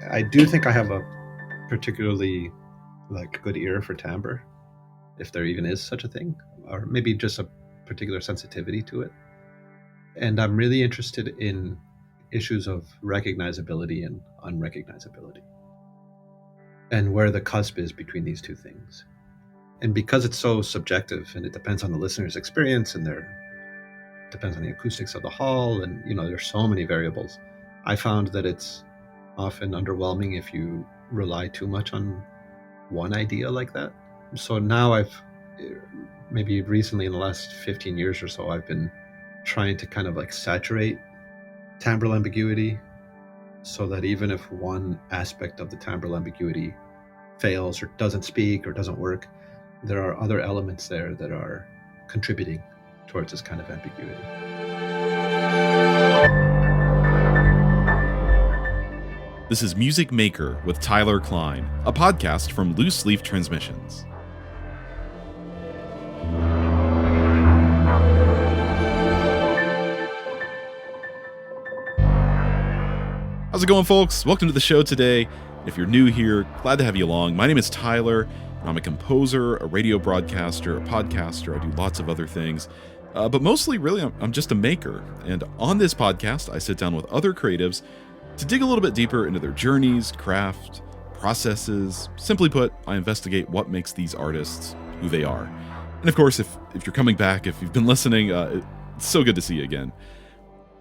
I do think I have a particularly good ear for timbre, if there even is such a thing, or maybe just a particular sensitivity to it. And I'm really interested in issues of recognizability and unrecognizability, and where the cusp is between these two things. And because it's so subjective and it depends on the listener's experience and depends on the acoustics of the hall, and there's so many variables, I found that it's often underwhelming if you rely too much on one idea like that. So now maybe recently in the last 15 years or so, I've been trying to kind of saturate timbral ambiguity, so that even if one aspect of the timbral ambiguity fails or doesn't speak or doesn't work, there are other elements there that are contributing towards this kind of ambiguity. This is Music Maker with Tyler Kline, a podcast from Loose Leaf Transmissions. How's it going, folks? Welcome to the show today. If you're new here, glad to have you along. My name is Tyler, and I'm a composer, a radio broadcaster, a podcaster. I do lots of other things. But mostly, really, I'm just a maker. And on this podcast, I sit down with other creatives to dig a little bit deeper into their journeys, craft, processes. Simply put, I investigate what makes these artists who they are. And of course, if you're coming back, if you've been listening, it's so good to see you again.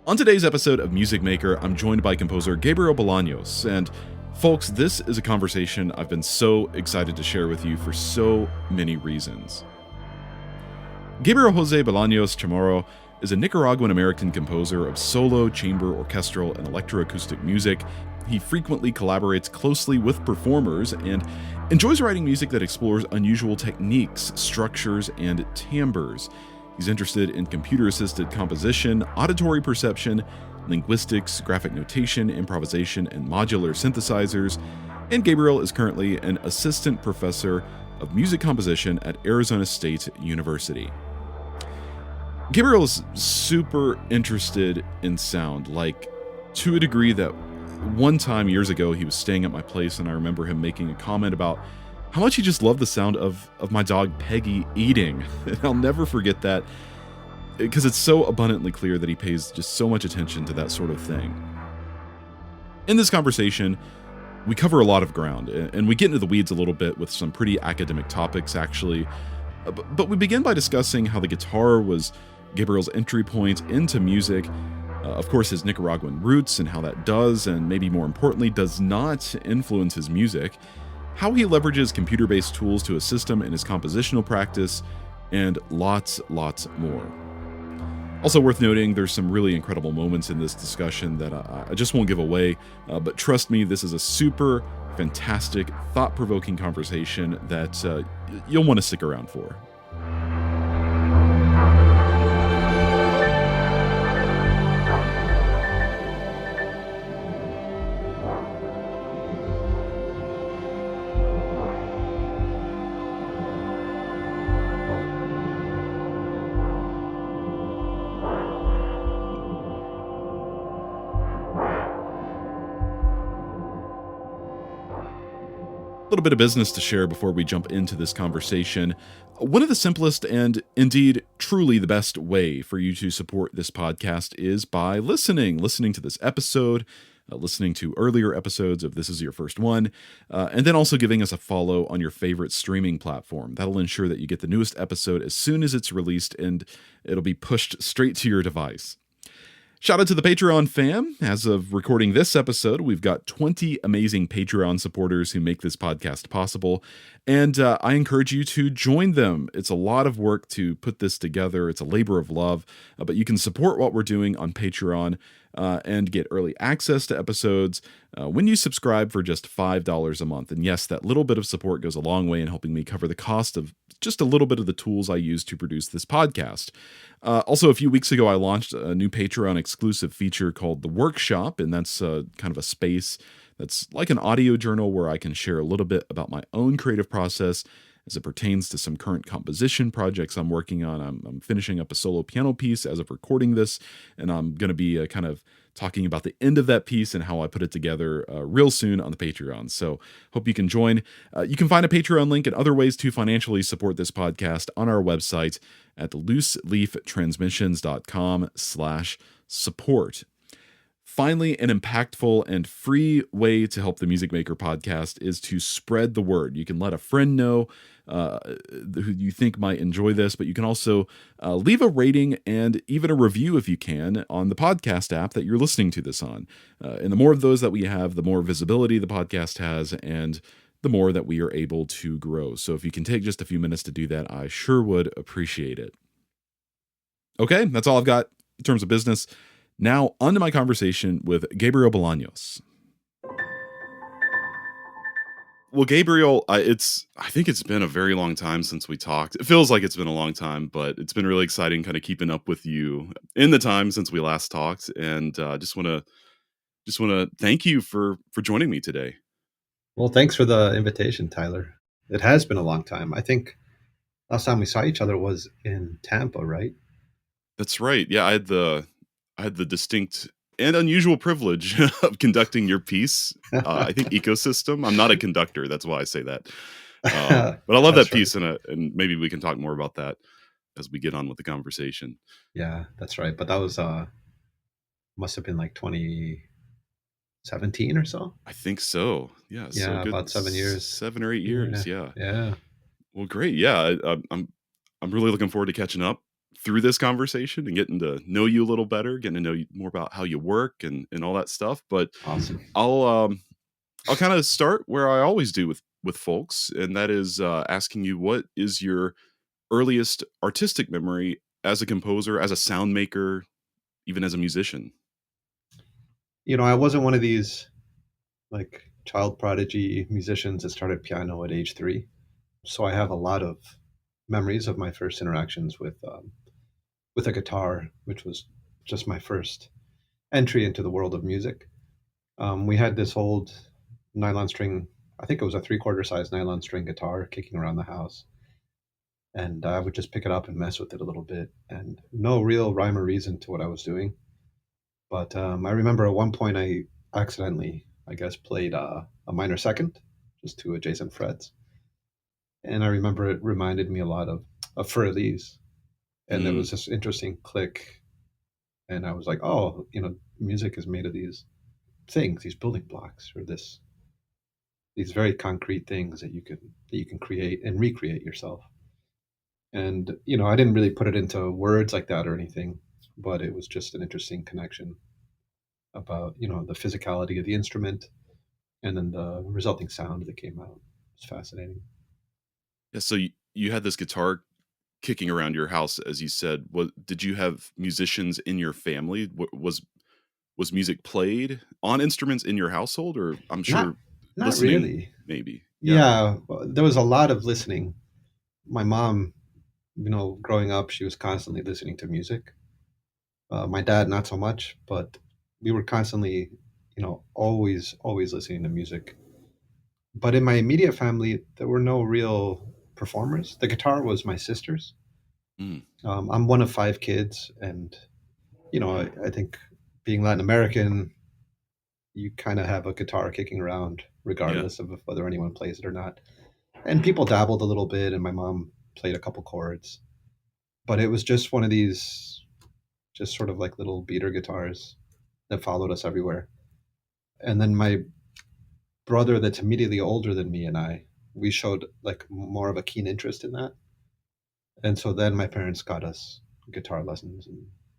On today's episode of Music Maker, I'm joined by composer Gabriel Bolaños. And folks, this is a conversation I've been so excited to share with you for so many reasons. Gabriel José Bolaños Chamorro is a Nicaraguan-American composer of solo, chamber, orchestral, and electroacoustic music. He frequently collaborates closely with performers and enjoys writing music that explores unusual techniques, structures, and timbres. He's interested in computer-assisted composition, auditory perception, linguistics, graphic notation, improvisation, and modular synthesizers. And Gabriel is currently an assistant professor of music composition at Arizona State University. Gabriel is super interested in sound, to a degree that one time years ago he was staying at my place, and I remember him making a comment about how much he just loved the sound of my dog Peggy eating. And I'll never forget that, because it's so abundantly clear that he pays just so much attention to that sort of thing. In this conversation, we cover a lot of ground, and we get into the weeds a little bit with some pretty academic topics, actually. But we begin by discussing how the guitar was Gabriel's entry point into music, of course his Nicaraguan roots and how that does, and maybe more importantly, does not influence his music, how he leverages computer-based tools to assist him in his compositional practice, and lots more. Also worth noting, there's some really incredible moments in this discussion that I just won't give away, but trust me, this is a super fantastic, thought-provoking conversation that you'll want to stick around for. A little bit of business to share before we jump into this conversation. One of the simplest and indeed truly the best way for you to support this podcast is by listening to this episode, listening to earlier episodes if this is your first one, and then also giving us a follow on your favorite streaming platform. That'll ensure that you get the newest episode as soon as it's released, and it'll be pushed straight to your device. Shout out to the Patreon fam. As of recording this episode, we've got 20 amazing Patreon supporters who make this podcast possible, and I encourage you to join them. It's a lot of work to put this together. It's a labor of love, but you can support what we're doing on Patreon and get early access to episodes when you subscribe for just $5 a month. And yes, that little bit of support goes a long way in helping me cover the cost of just a little bit of the tools I use to produce this podcast. Also, a few weeks ago, I launched a new Patreon exclusive feature called The Workshop, and that's kind of a space that's like an audio journal where I can share a little bit about my own creative process as it pertains to some current composition projects I'm working on. I'm finishing up a solo piano piece as of recording this, and I'm going to be kind of talking about the end of that piece and how I put it together real soon on the Patreon. So hope you can join. You can find a Patreon link and other ways to financially support this podcast on our website at looseleaftransmissions.com/support. Finally, an impactful and free way to help the Music Maker podcast is to spread the word. You can let a friend know who you think might enjoy this, but you can also leave a rating and even a review if you can on the podcast app that you're listening to this on. And the more of those that we have, the more visibility the podcast has, and the more that we are able to grow. So if you can take just a few minutes to do that, I sure would appreciate it. Okay, that's all I've got in terms of business. Now, on to my conversation with Gabriel Bolaños. Well, Gabriel, I think it's been a very long time since we talked. It feels like it's been a long time, but it's been really exciting kind of keeping up with you in the time since we last talked. And just want to thank you for joining me today. Well, thanks for the invitation, Tyler. It has been a long time. I think last time we saw each other was in Tampa, right? That's right. Yeah, I had the distinct and unusual privilege of conducting your piece. I think Ecosystem. I'm not a conductor. That's why I say that. But I love that piece, and maybe we can talk more about that as we get on with the conversation. Yeah, that's right. But that was must have been like 2017 or so. I think so. Yeah. Yeah, so about 7 years. 7 or 8 years. Yeah. Yeah. Well, great. Yeah, I'm really looking forward to catching up through this conversation and getting to know you a little better, getting to know you more about how you work and all that stuff. But awesome. I'll kind of start where I always do with folks, and that is asking you, what is your earliest artistic memory as a composer, as a sound maker, even as a musician? You know, I wasn't one of these like child prodigy musicians that started piano at age 3. So I have a lot of memories of my first interactions with a guitar, which was just my first entry into the world of music. We had this old nylon string, I think it was a 3/4 size nylon string guitar kicking around the house. And I would just pick it up and mess with it a little bit, and no real rhyme or reason to what I was doing. But I remember at one point I accidentally, I guess, played a minor second, just 2 adjacent frets. And I remember it reminded me a lot of Für Elise. And there was this interesting click. And I was like, oh, you know, music is made of these things, these building blocks, or these very concrete things that you can create and recreate yourself. And, you know, I didn't really put it into words like that or anything, but it was just an interesting connection about, you know, the physicality of the instrument and then the resulting sound that came out. It's fascinating. Yeah. So you had this guitar kicking around your house, as you said. Did you have musicians in your family? Was music played on instruments in your household, or I'm sure not listening, really. Maybe. Yeah, there was a lot of listening. My mom, you know, growing up, she was constantly listening to music. My dad, not so much, but we were constantly, you know, always listening to music. But in my immediate family, there were no real performers. The guitar was my sister's. I'm one of 5 kids, and you know, I think being Latin American, you kind of have a guitar kicking around regardless of whether anyone plays it or not. And people dabbled a little bit, and my mom played a couple chords, but it was just one of these, just sort of like little beater guitars that followed us everywhere. And then my brother, that's immediately older than me, and we showed like more of a keen interest in that. And so then my parents got us guitar lessons,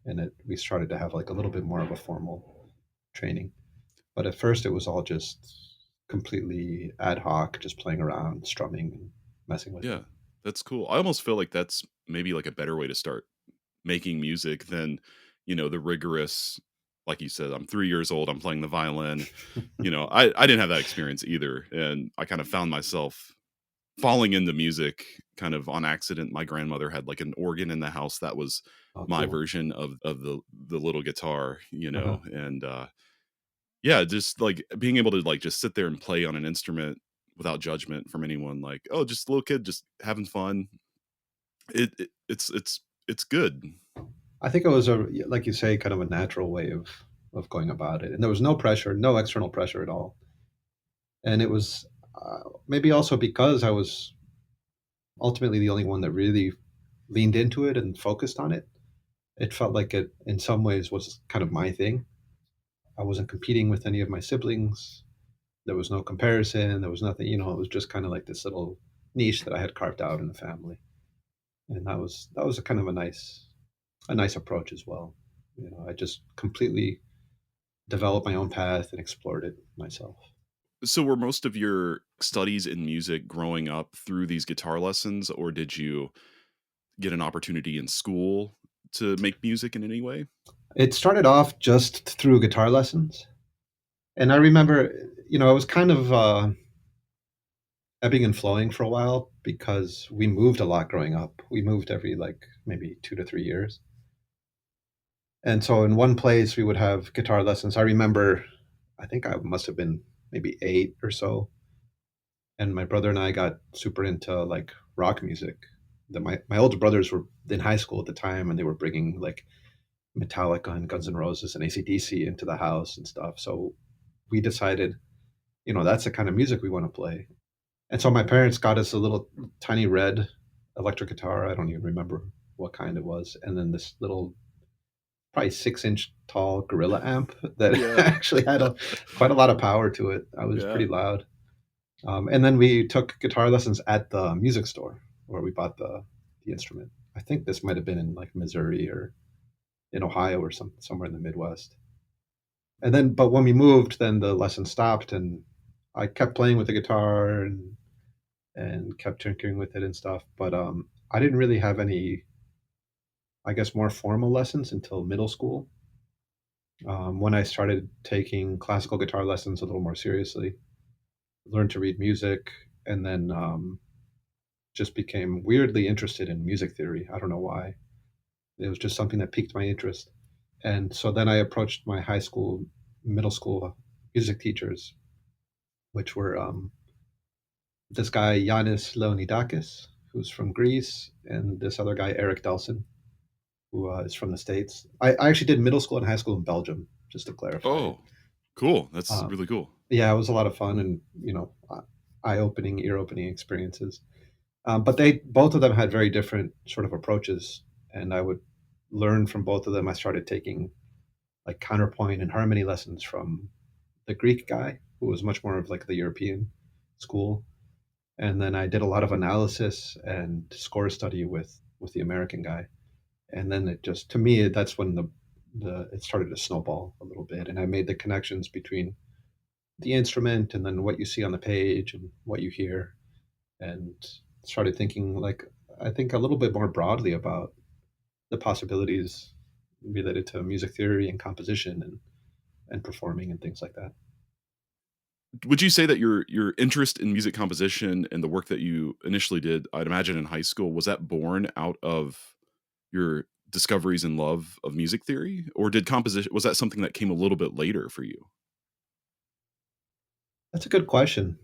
and we started to have like a little bit more of a formal training. But at first it was all just completely ad hoc, just playing around, strumming and messing with it. Yeah, that's cool. I almost feel like that's maybe like a better way to start making music than, you know, the rigorous, like you said, I'm 3 years old, I'm playing the violin. You know, I didn't have that experience either. And I kind of found myself falling into music kind of on accident. My grandmother had like an organ in the house that was my version of the little guitar, you know. And yeah, just like being able to like just sit there and play on an instrument without judgment from anyone, like, oh, just a little kid just having fun. It's good. I think it was like you say, kind of a natural way of of going about it. And there was no pressure, no external pressure at all. And it was maybe also because I was ultimately the only one that really leaned into it and focused on it. It felt like it, in some ways, was kind of my thing. I wasn't competing with any of my siblings. There was no comparison. There was nothing, it was just kind of like this little niche that I had carved out in the family. And that was a kind of a nice approach as well. I just completely developed my own path and explored it myself. So were most of your studies in music growing up through these guitar lessons, or did you get an opportunity in school to make music in any way? It started off just through guitar lessons. And I remember, I was kind of ebbing and flowing for a while because we moved a lot growing up. We moved every like maybe 2 to 3 years. And so in one place we would have guitar lessons. I remember, I think I must have been maybe 8 or so. And my brother and I got super into like rock music. My older brothers were in high school at the time, and they were bringing like Metallica and Guns N' Roses and AC/DC into the house and stuff. So we decided, that's the kind of music we want to play. And so my parents got us a little tiny red electric guitar. I don't even remember what kind it was. And then this little, probably 6-inch tall gorilla amp that Yeah. actually had quite a lot of power to it. I was Yeah. pretty loud. And then we took guitar lessons at the music store where we bought the instrument. I think this might have been in like Missouri or in Ohio or somewhere in the Midwest. And then, but when we moved, then the lesson stopped, and I kept playing with the guitar and kept tinkering with it and stuff. But I didn't really have any, I guess, more formal lessons until middle school, when I started taking classical guitar lessons a little more seriously, learned to read music, and then just became weirdly interested in music theory. I don't know why. It was just something that piqued my interest. And so then I approached my high school, middle school music teachers, which were this guy, Yanis Leonidakis, who's from Greece, and this other guy, Eric Delson, who is from the States. I actually did middle school and high school in Belgium, just to clarify. Oh, cool. That's Um, really cool. yeah, it was a lot of fun and, eye-opening, ear-opening experiences. But both of them had very different sort of approaches, and I would learn from both of them. I started taking like counterpoint and harmony lessons from the Greek guy, who was much more of like the European school, and then I did a lot of analysis and score study with the American guy. And then it just, to me, that's when the it started to snowball a little bit, and I made the connections between the instrument and then what you see on the page and what you hear, and started thinking, like, I think a little bit more broadly about the possibilities related to music theory and composition and performing and things like that. Would you say that your interest in music composition and the work that you initially did, I'd imagine in high school, was that born out of your discoveries and love of music theory, or did composition was that something that came a little bit later for you? That's a good question.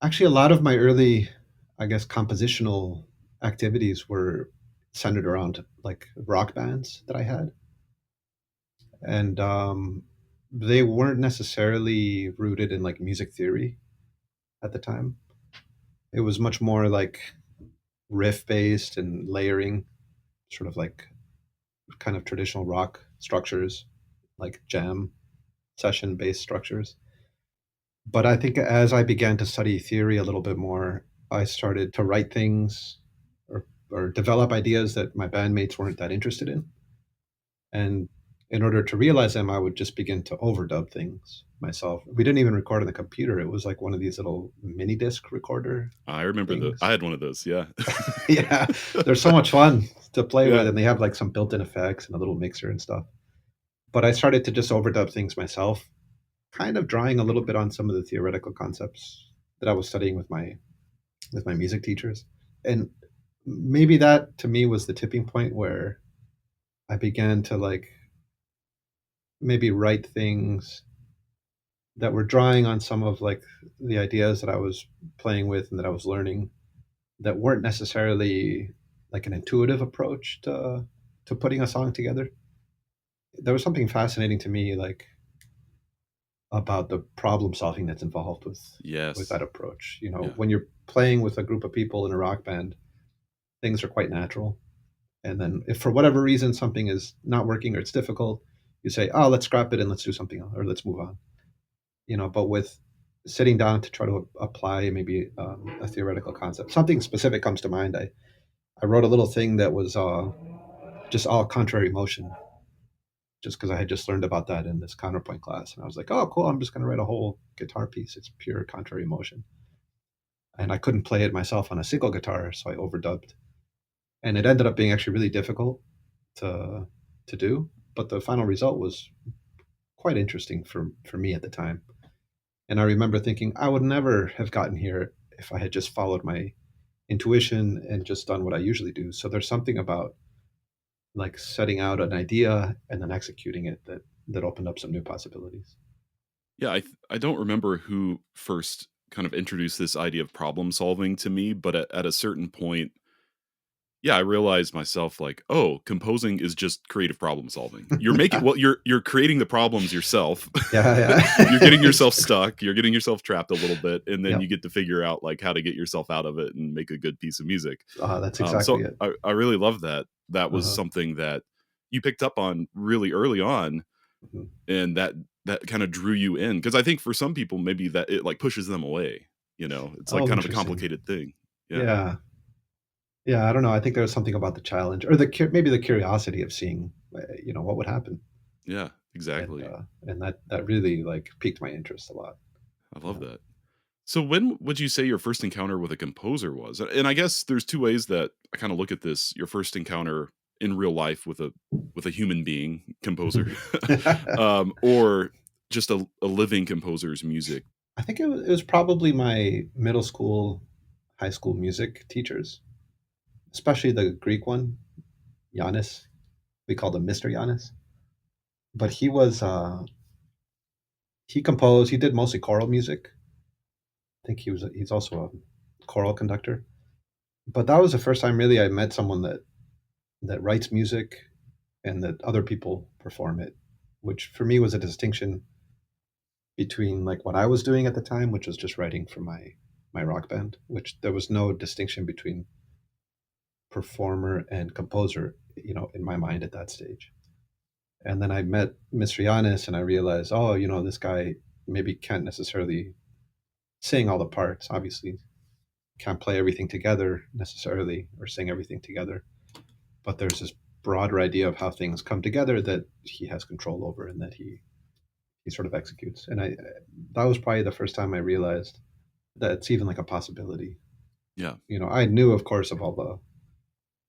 Actually, a lot of my early, I guess, compositional activities were centered around like rock bands that I had, and they weren't necessarily rooted in like music theory at the time. It was much more like riff based and layering, sort of like kind of traditional rock structures, like jam session based structures. But I think as I began to study theory a little bit more, I started to write things or develop ideas that my bandmates weren't that interested in. And in order to realize them, I would just begin to overdub things myself. We didn't even record on the computer. It was like one of these little mini disc recorder I remember I things. had one of those, yeah. Yeah, they're so much fun to play with, Yeah. and they have like some built-in effects and a little mixer and stuff. But I started to just overdub things myself, kind of drawing a little bit on some of the theoretical concepts that I was studying with my music teachers. And maybe that to me was the tipping point where I began to like maybe write things that were drawing on some of like the ideas that I was playing with and that I was learning, that weren't necessarily like an intuitive approach to putting a song together. there was something fascinating to me, like about the problem solving that's involved with Yes. that approach. Yeah. When you're playing with a group of people in a rock band, things are quite natural. And then if for whatever reason something is not working or it's difficult, you say, "Oh, let's scrap it and let's do something else, or let's move on." But with sitting down to try to apply maybe a theoretical concept, something specific comes to mind. I wrote a little thing that was just all contrary motion, just because I had just learned about that in this counterpoint class, and I was like, "Oh, cool! I'm just going to write a whole guitar piece. It's pure contrary motion." And I couldn't play it myself on a single guitar, so I overdubbed, and it ended up being actually really difficult to do. But the final result was quite interesting for me at the time. And I remember thinking I would never have gotten here if I had just followed my intuition and just done what I usually do. So there's something about like setting out an idea and then executing it that opened up some new possibilities. Yeah, I don't remember who first kind of introduced this idea of problem solving to me, but at a certain point, yeah, I realized myself like, oh, composing is just creative problem solving. You're making well, you're creating the problems yourself. Yeah, You're getting yeah. yourself stuck, you're getting yourself trapped a little bit, and then you Yep. get to figure out like how to get yourself out of it and make a good piece of music. That's So exactly it. I really love that. That was Uh-huh. something that you picked up on really early on, Mhm. and that kind of drew you in because I think for some people maybe that it like pushes them away. It's like Oh, kind of a interesting. complicated thing. Yeah. Yeah. Yeah, I don't know. I think there was something about the challenge or maybe the curiosity of seeing, what would happen. Yeah, And exactly. that really like piqued my interest a lot. I love Yeah. that. So when would you say your first encounter with a composer was? And I guess there's two ways that I kind of look at this. Your first encounter in real life with a human being composer, or just a living composer's music. I think it was probably my middle school, high school music teachers, especially the Greek one, Giannis. We called him Mr. Giannis. But he composed. He did mostly choral music. I think he's also a choral conductor. But that was the first time really I met someone that writes music and that other people perform it, which for me was a distinction between like what I was doing at the time, which was just writing for my rock band, which there was no distinction between performer and composer, in my mind at that stage. And then I met Mr. Giannis and I realized, oh, this guy maybe can't necessarily sing all the parts, obviously can't play everything together necessarily or sing everything together. But there's this broader idea of how things come together that he has control over and that he sort of executes. And that was probably the first time I realized that it's even like a possibility. Yeah. I knew, of course, of all the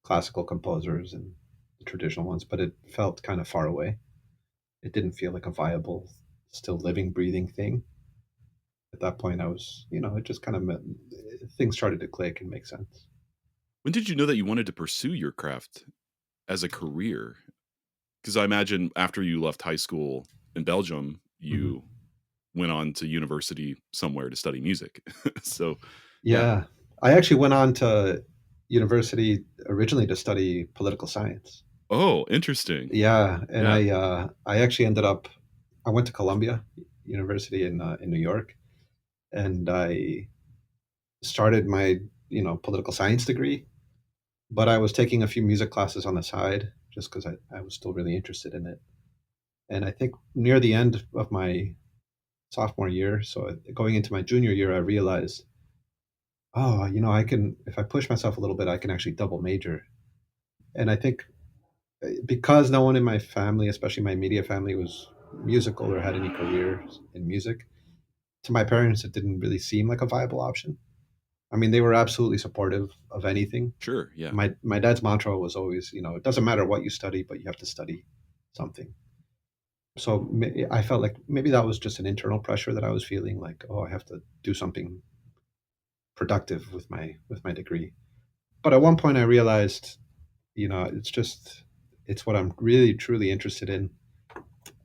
classical composers and the traditional ones, but it felt kind of far away. It didn't feel like a viable, still living, breathing thing. At that point, I was, it just kind of things started to click and make sense. When did you know that you wanted to pursue your craft as a career? Because I imagine after you left high school in Belgium, Hmm. you went on to university somewhere to study music. So, yeah. Yeah, I actually went on to university originally to study political science. Oh, interesting. Yeah, and Yeah. I actually ended up I went to Columbia University in New York, and I started my political science degree, but I was taking a few music classes on the side just because I was still really interested in it. And I think near the end of my sophomore year, so going into my junior year, I realized, oh, I can if I push myself a little bit, I can actually double major. And I think because no one in my family, especially my immediate family, was musical or had any careers in music, to my parents, it didn't really seem like a viable option. I mean, they were absolutely supportive of anything. Sure. Yeah. My dad's mantra was always, it doesn't matter what you study, but you have to study something. So I felt like maybe that was just an internal pressure that I was feeling, like, oh, I have to do something productive with my degree. But at one point, I realized, it's what I'm really truly interested in,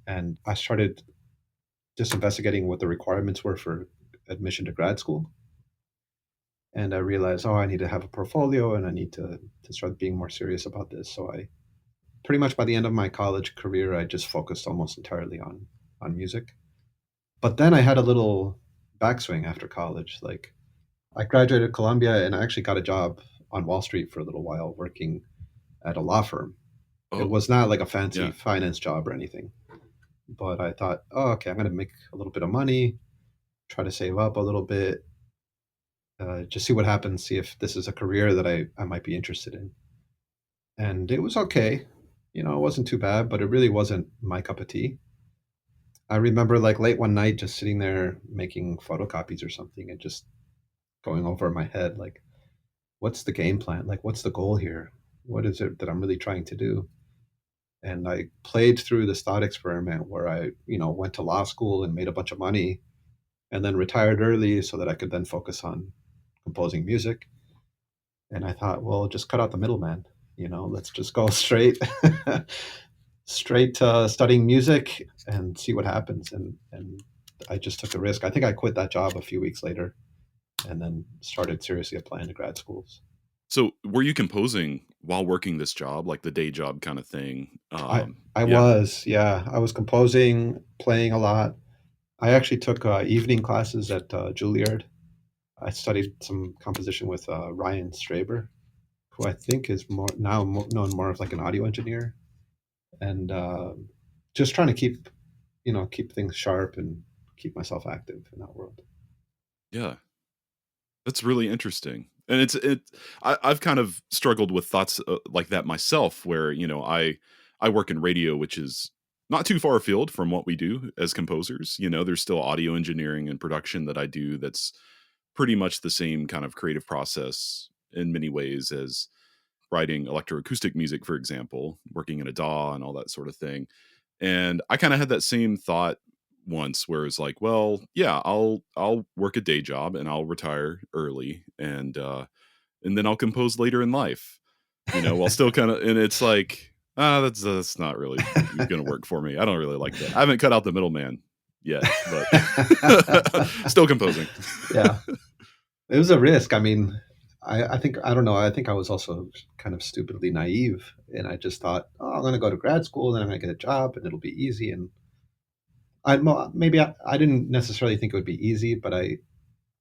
and I started just investigating what the requirements were for admission to grad school. And I realized, oh, I need to have a portfolio and I need to start being more serious about this. So I pretty much by the end of my college career, I just focused almost entirely on music. But then I had a little backswing after college. Like I graduated Columbia and I actually got a job on Wall Street for a little while working at a law firm. It Oh, was not like a fancy yeah. finance job or anything, but I thought, oh, okay, I'm going to make a little bit of money, try to save up a little bit, just see what happens, see if this is a career that I might be interested in. And it was okay. It wasn't too bad, but it really wasn't my cup of tea. I remember like late one night just sitting there making photocopies or something and just going over in my head, like, what's the game plan? Like, what's the goal here? What is it that I'm really trying to do? And I played through this thought experiment where I, went to law school and made a bunch of money and then retired early so that I could then focus on composing music. And I thought, well, just cut out the middleman. Let's just go straight to studying music and see what happens. And I just took a risk. I think I quit that job a few weeks later and then started seriously applying to grad schools. So were you composing while working this job, like the day job kind of thing? I Yeah. was, yeah, I was composing, playing a lot. I actually took evening classes at Juilliard. I studied some composition with Ryan Straber, who I think is known more as like an audio engineer, and just trying to keep things sharp and keep myself active in that world. Yeah. That's really interesting. And I've kind of struggled with thoughts like that myself, where, I work in radio, which is not too far afield from what we do as composers. There's still audio engineering and production that I do that's pretty much the same kind of creative process in many ways as writing electroacoustic music, for example, working in a DAW and all that sort of thing. And I kind of had that same thought once where it's like, well, yeah, I'll work a day job and I'll retire early and then I'll compose later in life, while still kind of, and it's like, that's not really going to work for me. I don't really like that. I haven't cut out the middleman yet, but still composing. Yeah, it was a risk. I mean, I think I don't know. I think I was also kind of stupidly naive, and I just thought, oh, I'm going to go to grad school, then I'm going to get a job, and it'll be easy. And maybe I didn't necessarily think it would be easy, but I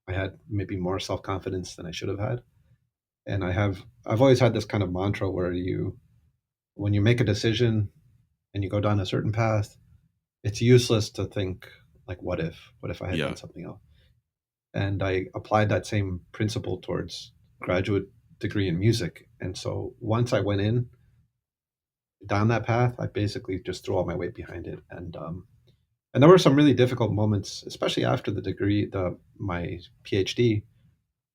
had maybe more self confidence than I should have had. And I've always had this kind of mantra where when you make a decision and you go down a certain path, it's useless to think like, what if I had Yeah. done something else? And I applied that same principle towards graduate degree in music. And so once I went in down that path, I basically just threw all my weight behind it. And there were some really difficult moments, especially after the degree, my PhD,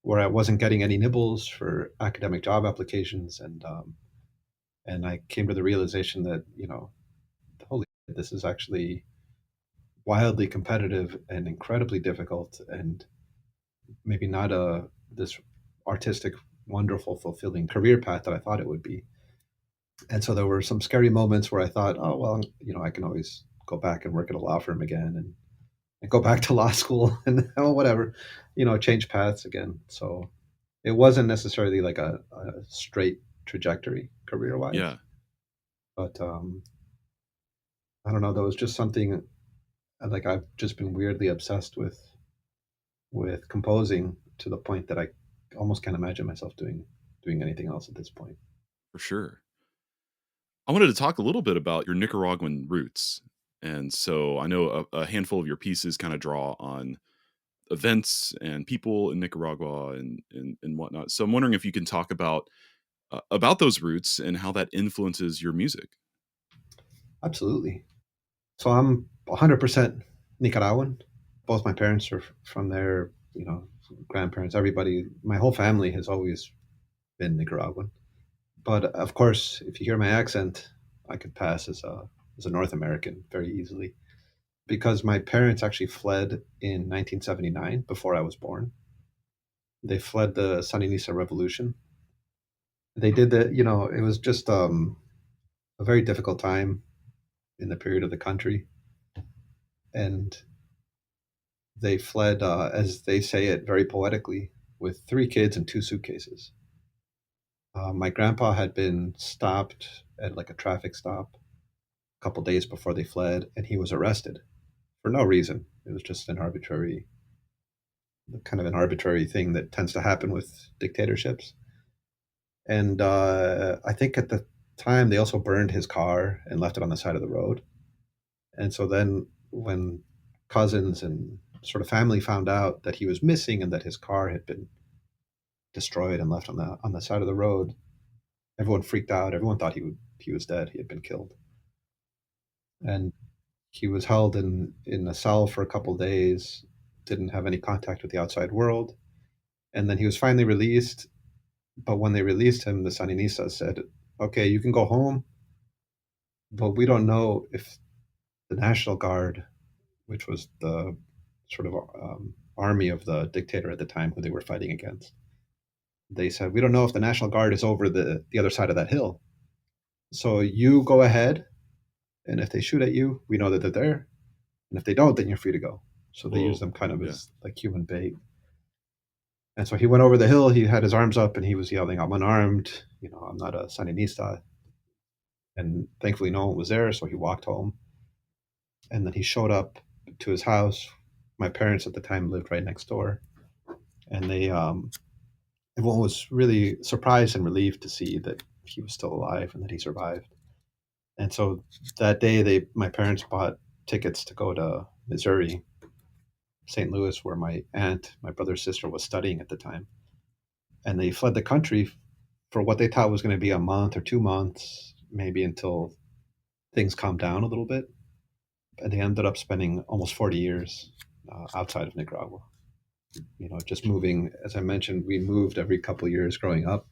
where I wasn't getting any nibbles for academic job applications, and I came to the realization that holy, this is actually wildly competitive and incredibly difficult, and maybe not this artistic, wonderful, fulfilling career path that I thought it would be. And so there were some scary moments where I thought, oh well, I can always go back and work at a law firm again, and go back to law school and oh, whatever, change paths again. So it wasn't necessarily like a straight trajectory career wise, Yeah. but I don't know. That was just something like I've just been weirdly obsessed with composing to the point that I almost can't imagine myself doing anything else at this point. For sure. I wanted to talk a little bit about your Nicaraguan roots. And so I know a handful of your pieces kind of draw on events and people in Nicaragua and whatnot. So I'm wondering if you can talk about those roots and how that influences your music. Absolutely. So I'm 100% Nicaraguan. Both my parents are from there. Grandparents, everybody. My whole family has always been Nicaraguan. But of course, if you hear my accent, I could pass as a North American very easily because my parents actually fled in 1979 before I was born. They fled the Sandinista Revolution. They did that. It was just a very difficult time in the period of the country, and they fled, as they say it very poetically, with three kids and two suitcases. My grandpa had been stopped at like a traffic stop a couple days before they fled, and he was arrested for no reason. It was just kind of an arbitrary thing that tends to happen with dictatorships. And I think at the time they also burned his car and left it on the side of the road. And so then when cousins and sort of family found out that he was missing and that his car had been destroyed and left on the side of the road, everyone freaked out. Everyone thought he was dead. He had been killed. And he was held in a cell for a couple of days, didn't have any contact with the outside world. And then he was finally released. But when they released him, the Sandinistas said, okay, you can go home, but we don't know if the National Guard, which was the sort of army of the dictator at the time who they were fighting against, they said, we don't know if the National Guard is over the other side of that hill. So you go ahead, and if they shoot at you, we know that they're there. And if they don't, then you're free to go. So they use them kind of as like human bait. And so he went over the hill, he had his arms up, and he was yelling, I'm unarmed, I'm not a Sandinista. And thankfully no one was there, so he walked home. And then he showed up to his house. My parents at the time lived right next door. And everyone was really surprised and relieved to see that he was still alive and that he survived. And so that day, my parents bought tickets to go to Missouri, St. Louis, where my aunt, my brother's sister, was studying at the time. And they fled the country for what they thought was going to be a month or 2 months, maybe until things calmed down a little bit. And they ended up spending almost 40 years outside of Nicaragua. Just moving, as I mentioned, we moved every couple of years growing up.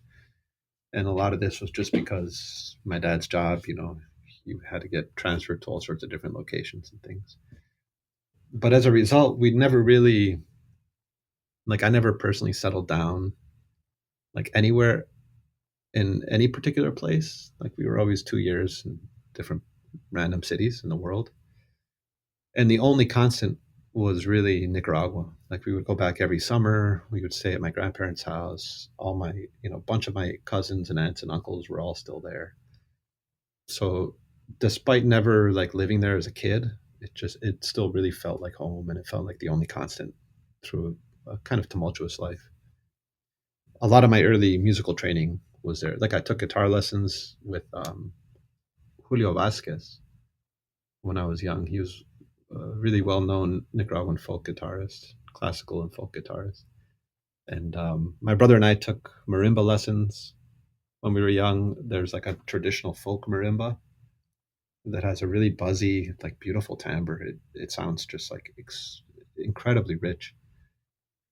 And a lot of this was just because my dad's job, you had to get transferred to all sorts of different locations and things. But as a result, we never really, I never personally settled down, anywhere in any particular place. We were always 2 years in different random cities in the world. And the only constant was really Nicaragua. We would go back every summer. We would stay at my grandparents' house. All my, a bunch of my cousins and aunts and uncles were all still there. So despite never living there as a kid, it still really felt like home, and it felt like the only constant through a kind of tumultuous life. A lot of my early musical training was there. I took guitar lessons with Julio Vasquez when I was young. He was a really well-known Nicaraguan folk guitarist, classical and folk guitarist. And my brother and I took marimba lessons when we were young. There's a traditional folk marimba that has a really buzzy, beautiful timbre. It sounds just incredibly rich.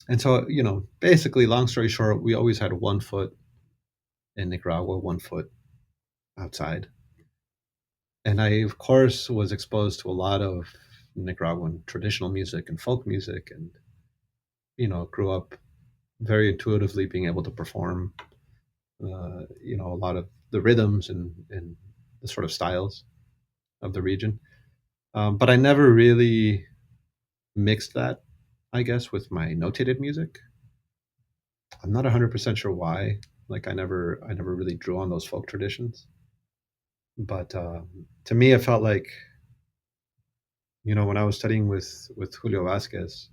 And so, basically, long story short, we always had 1 foot in Nicaragua, 1 foot outside. And I, of course, was exposed to a lot of Nicaraguan traditional music and folk music, and, grew up very intuitively being able to perform, a lot of the rhythms and the sort of styles of the region. But I never really mixed that, I guess, with my notated music. I'm not 100% sure why. I never really drew on those folk traditions. But to me, it felt like, when I was studying with Julio Vasquez,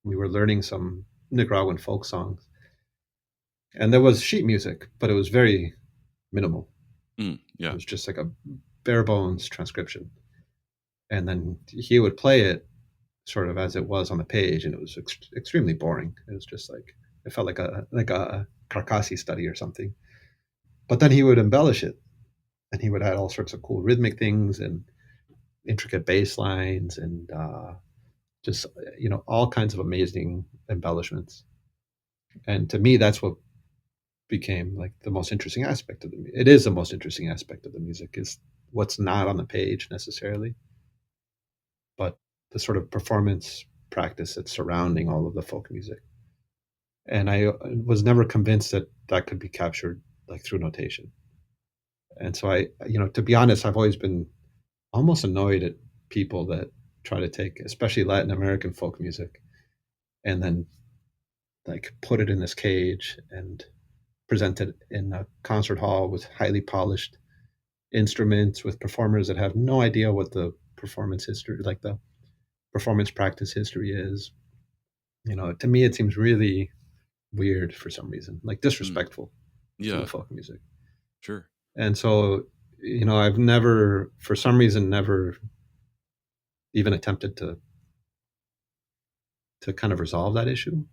we were learning some Nicaraguan folk songs, and there was sheet music, but it was very minimal. Yeah, it was just a bare bones transcription, and then he would play it sort of as it was on the page, and it was extremely boring. It was just it felt like a Carcassi study or something. But then he would embellish it, and he would add all sorts of cool rhythmic things and intricate bass lines and just all kinds of amazing embellishments. And to me, that's what became the most interesting aspect of it is the most interesting aspect of the music, is what's not on the page necessarily, but the sort of performance practice that's surrounding all of the folk music. And I was never convinced that that could be captured through notation. And so I, to be honest, I've always been almost annoyed at people that try to take, especially Latin American folk music, and then put it in this cage and presented in a concert hall with highly polished instruments, with performers that have no idea what the performance history, like the performance practice history is. To me, it seems really weird for some reason, like disrespectful to Yeah, the folk music. sure. And so, I've never, for some reason, never even attempted to kind of resolve that issue.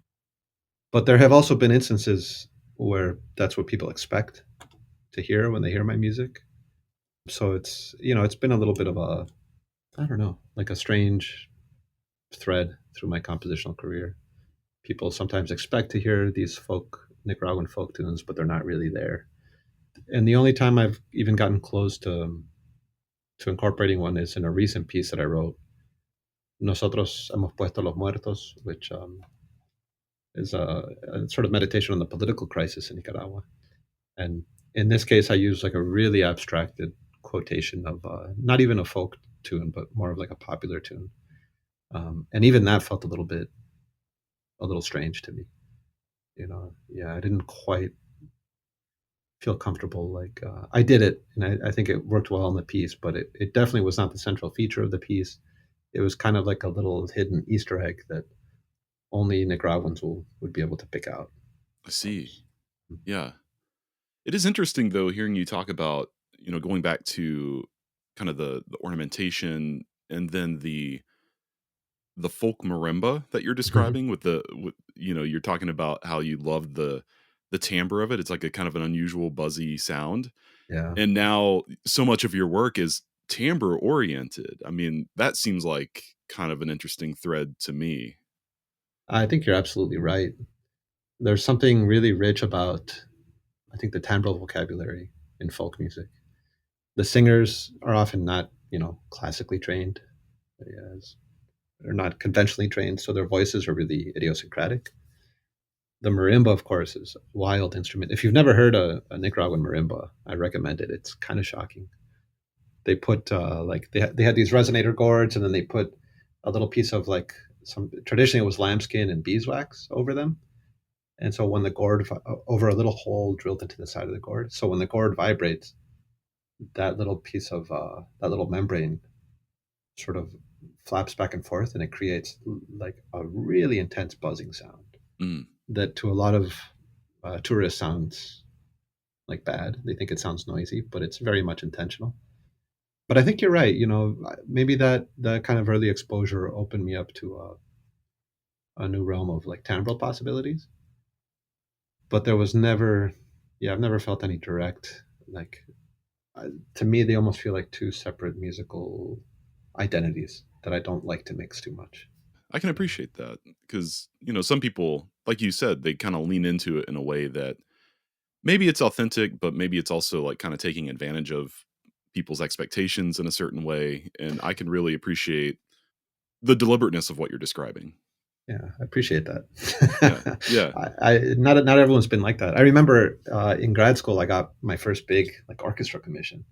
But there have also been instances where that's what people expect to hear when they hear my music. So it's been a little bit of a, I don't know, like a strange thread through my compositional career. People sometimes expect to hear these Nicaraguan folk tunes, but they're not really there. And the only time I've even gotten close to incorporating one is in a recent piece that I wrote, Nosotros hemos puesto los muertos, which is a sort of meditation on the political crisis in Nicaragua. And in this case, I use like a really abstracted quotation of not even a folk tune, but more of like a popular tune. And even that felt a little strange to me. Yeah, I didn't quite feel comfortable. Like I did it, and I think it worked well in the piece, but it definitely was not the central feature of the piece. It was kind of like a little hidden Easter egg that only Nicaraguans would be able to pick out. I see. Yeah. It is interesting though hearing you talk about, going back to kind of the ornamentation and then the folk marimba that you're Mhm. describing you're talking about how you love the timbre of it. It's like a kind of an unusual buzzy sound. Yeah, And now so much of your work is timbre oriented. I mean, that seems like kind of an interesting thread to me. I think you're absolutely right. There's something really rich about, I think, the timbral vocabulary in folk music. The singers are often not, classically trained. Yes, they're not conventionally trained, so their voices are really idiosyncratic. The marimba, of course, is a wild instrument. If you've never heard a Nicaraguan marimba, I recommend it. It's kind of shocking. They put they had these resonator gourds, and then they put a little piece of like some, traditionally it was lambskin and beeswax over them. And so when the gourd over a little hole drilled into the side of the gourd, so when the gourd vibrates, that little piece of that little membrane sort of flaps back and forth, and it creates like a really intense buzzing sound Mm, that to a lot of tourists sounds like bad. They think it sounds noisy, but it's very much intentional. But I think you're right. Maybe that kind of early exposure opened me up to a new realm of like timbral possibilities. But there was never, yeah, I've never felt any direct like. To me, they almost feel like two separate musical identities that I don't like to mix too much. I can appreciate that because, some people, like you said, they kind of lean into it in a way that maybe it's authentic, but maybe it's also like kind of taking advantage of people's expectations in a certain way. And I can really appreciate the deliberateness of what you're describing. Yeah, I appreciate Yeah. that. Yeah. Not everyone's been like that. I remember in grad school, I got my first big like orchestra commission,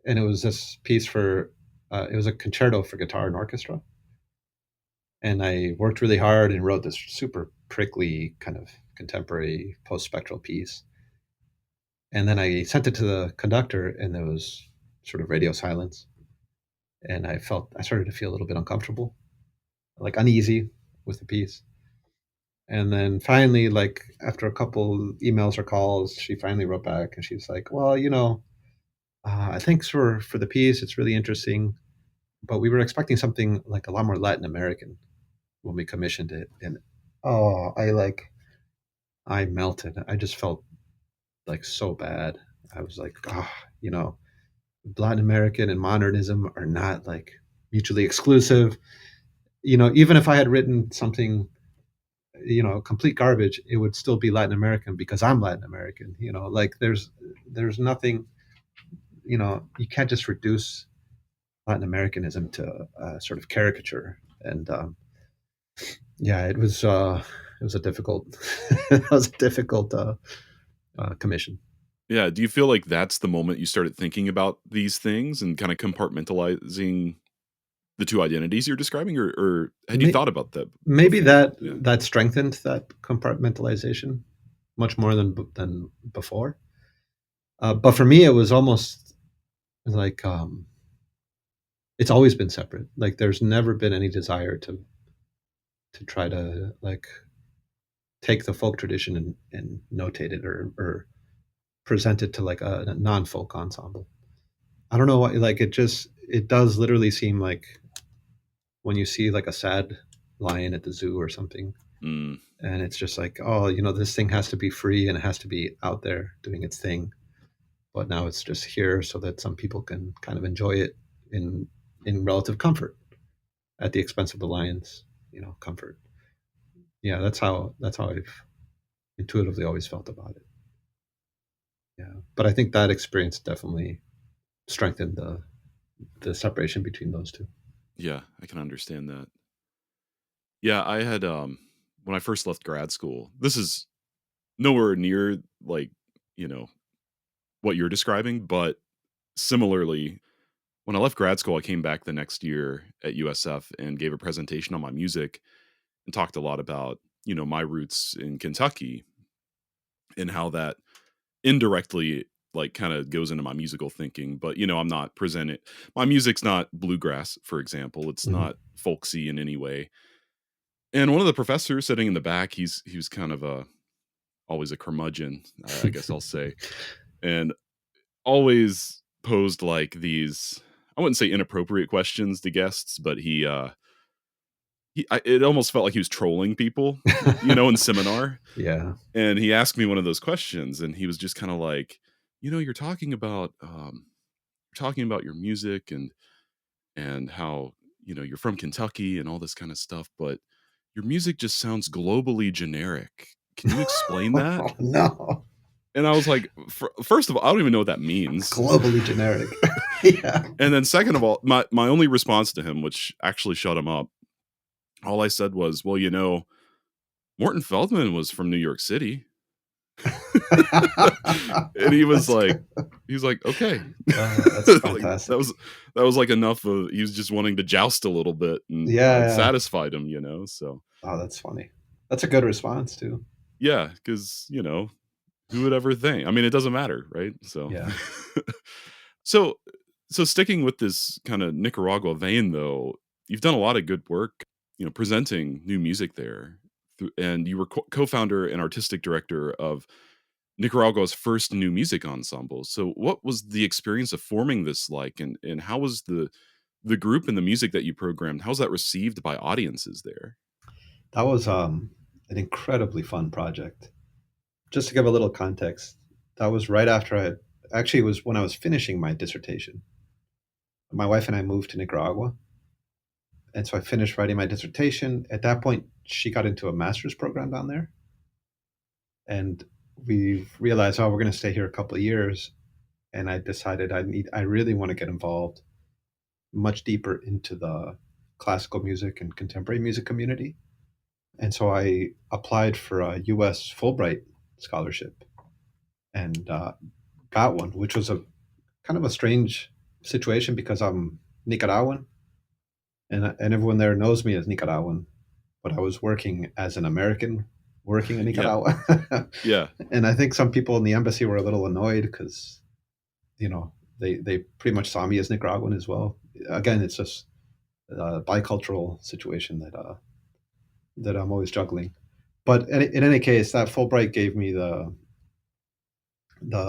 and it was this piece for it was a concerto for guitar and orchestra, and I worked really hard and wrote this super prickly kind of contemporary post spectral piece, and then I sent it to the conductor, and there was sort of radio silence, and I started to feel a little bit uncomfortable, like uneasy with the piece. And then finally, like after a couple emails or calls, she finally wrote back and she's like, "Well, thanks for the piece. It's really interesting, but we were expecting something like a lot more Latin American when we commissioned it." And oh, I melted. I just felt like so bad. I was like, you know, Latin American and modernism are not like mutually exclusive. Even if I had written something, complete garbage, it would still be Latin American because I'm Latin American. Like there's nothing. You can't just reduce Latin Americanism to sort of caricature. And yeah, it was a difficult it was a difficult commission. Yeah. Do you feel like that's the moment you started thinking about these things and kind of compartmentalizing the two identities you're describing, or had you May- thought about that Maybe before? that Yeah. that strengthened that compartmentalization. much more than before. But for me, it was almost like it's always been separate. Like there's never been any desire to try to like take the folk tradition and notate it or present it to like a non-folk ensemble. I don't know why. Like it does literally seem like when you see like a sad lion at the zoo or something, Mm. and it's just like, oh, this thing has to be free and it has to be out there doing its thing. But now it's just here so that some people can kind of enjoy it in relative comfort at the expense of the lion's, comfort. Yeah, that's how I've intuitively always felt about it. Yeah, but I think that experience definitely strengthened the separation between those two. Yeah, I can understand that. Yeah, I had when I first left grad school, this is nowhere near like, you know, what you're describing, but similarly, when I left grad school, I came back the next year at USF and gave a presentation on my music and talked a lot about, my roots in Kentucky and how that indirectly like kind of goes into my musical thinking. But, I'm not presenting my music's not bluegrass, for example. It's Mhm. not folksy in any way. And one of the professors sitting in the back, he was kind of always a curmudgeon, I guess I'll say, and always posed like these, I wouldn't say inappropriate questions to guests, but it almost felt like he was trolling people, in seminar. Yeah. And he asked me one of those questions, and he was just kind of like, you're talking about your music and how you're from Kentucky and all this kind of stuff, but your music just sounds globally generic. Can you explain that? Oh, no. And I was like, first of all, I don't even know what that means. Globally generic. Yeah. And then second of all, my only response to him, which actually shut him up, all I said was, well, Morton Feldman was from New York City. And he was like, okay. That's Like, fantastic. that was like enough of, he was just wanting to joust a little bit, and I'd Yeah. satisfied him, so. Oh, that's funny. That's a good response too. Yeah, because, who would ever think? I mean, it doesn't matter, right? So, Yeah. so, so sticking with this kind of Nicaragua vein, though, you've done a lot of good work, presenting new music there, and you were co-founder and artistic director of Nicaragua's first new music ensemble. So, what was the experience of forming this like, and how was the group and the music that you programmed? How's that received by audiences there? That was an incredibly fun project. Just to give a little context, that was right after it was when I was finishing my dissertation. My wife and I moved to Nicaragua, and so I finished writing my dissertation. At that point, she got into a master's program down there, and we realized, oh, we're going to stay here a couple of years. And I decided I really want to get involved much deeper into the classical music and contemporary music community. And so I applied for a U.S. Fulbright scholarship and got one, which was a kind of a strange situation because I'm Nicaraguan, and everyone there knows me as Nicaraguan, but I was working as an American working in Yeah, Nicaragua. yeah, And I think some people in the embassy were a little annoyed because they pretty much saw me as Nicaraguan as well. Again, it's just a bicultural situation that I'm always juggling. But in any case, that Fulbright gave me the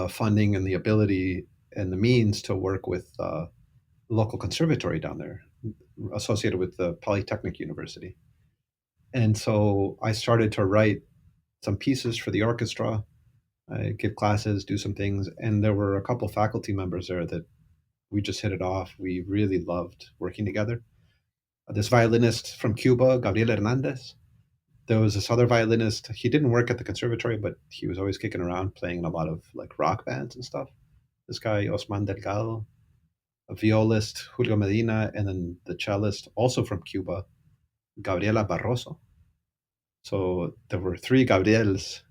funding and the ability and the means to work with local conservatory down there, associated with the Polytechnic University. And so I started to write some pieces for the orchestra. I give classes, do some things, and there were a couple faculty members there that we just hit it off. We really loved working together. This violinist from Cuba, Gabriel Hernandez. There was this other violinist. He didn't work at the conservatory, but he was always kicking around playing in a lot of like rock bands and stuff. This guy, Osman Delgado, a violist, Julio Medina, and then the cellist, also from Cuba, Gabriela Barroso. So there were three Gabriels,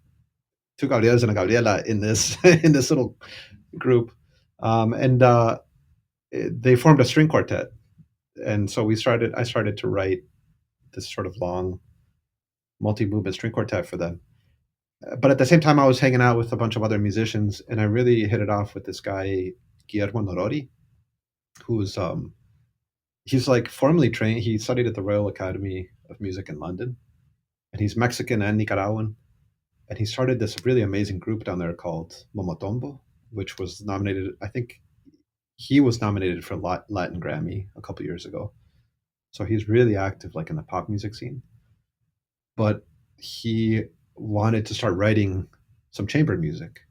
two Gabriels and a Gabriela in this in this little group, and they formed a string quartet. And so I started to write this sort of long multi-movement string quartet for them. But at the same time, I was hanging out with a bunch of other musicians, and I really hit it off with this guy Guillermo, who's he's like formally trained. He studied at the Royal Academy of Music in London, and he's Mexican and Nicaraguan. And he started this really amazing group down there called Momotombo, which was nominated. I think he was nominated for Latin Grammy a couple years ago. So he's really active, like in the pop music scene. But he wanted to start writing some chamber music,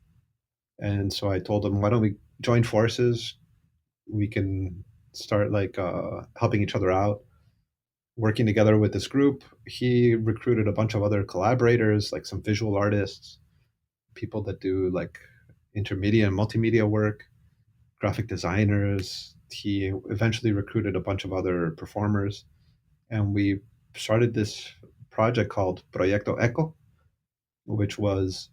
and so I told him, why don't we join forces? We can start like helping each other out, working together with this group. He recruited a bunch of other collaborators, like some visual artists, people that do like intermedia and multimedia work, graphic designers. He eventually recruited a bunch of other performers, and we started this project called Proyecto Eco, which was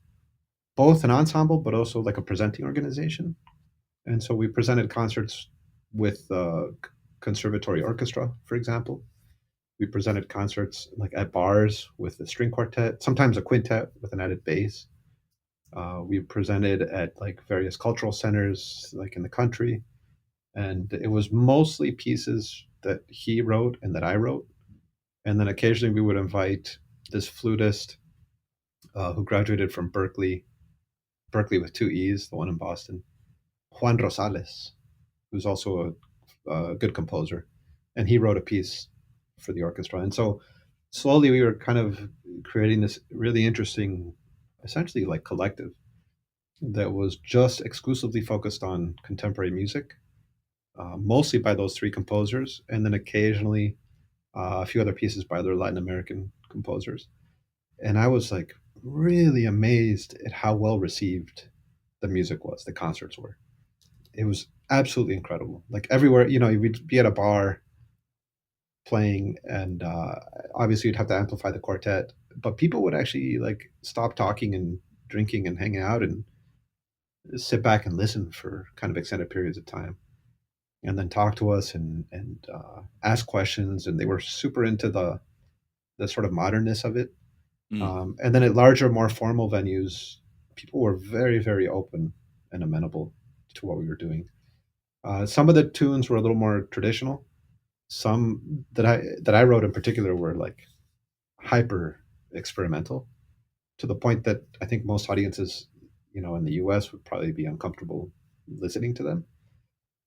both an ensemble but also like a presenting organization. And so we presented concerts with conservatory orchestra, for example. We presented concerts like at bars with a string quartet, sometimes a quintet with an added bass. We presented at like various cultural centers, like in the country, and it was mostly pieces that he wrote and that I wrote. And then occasionally we would invite this flutist who graduated from Berkeley with two E's, the one in Boston, Juan Rosales, who's also a good composer, and he wrote a piece for the orchestra. And so slowly we were kind of creating this really interesting, essentially like collective that was just exclusively focused on contemporary music, mostly by those three composers, and then occasionally a few other pieces by other Latin American composers. And I was like really amazed at how well received the music was, the concerts were. It was absolutely incredible. Like everywhere, we'd be at a bar playing, and obviously you'd have to amplify the quartet, but people would actually like stop talking and drinking and hanging out and sit back and listen for kind of extended periods of time, and then talk to us and ask questions. And they were super into the sort of modernness of it. Mm. And then at larger, more formal venues, people were very, very open and amenable to what we were doing. Some of the tunes were a little more traditional. Some that I wrote in particular were like hyper experimental, to the point that I think most audiences, in the U.S. would probably be uncomfortable listening to them.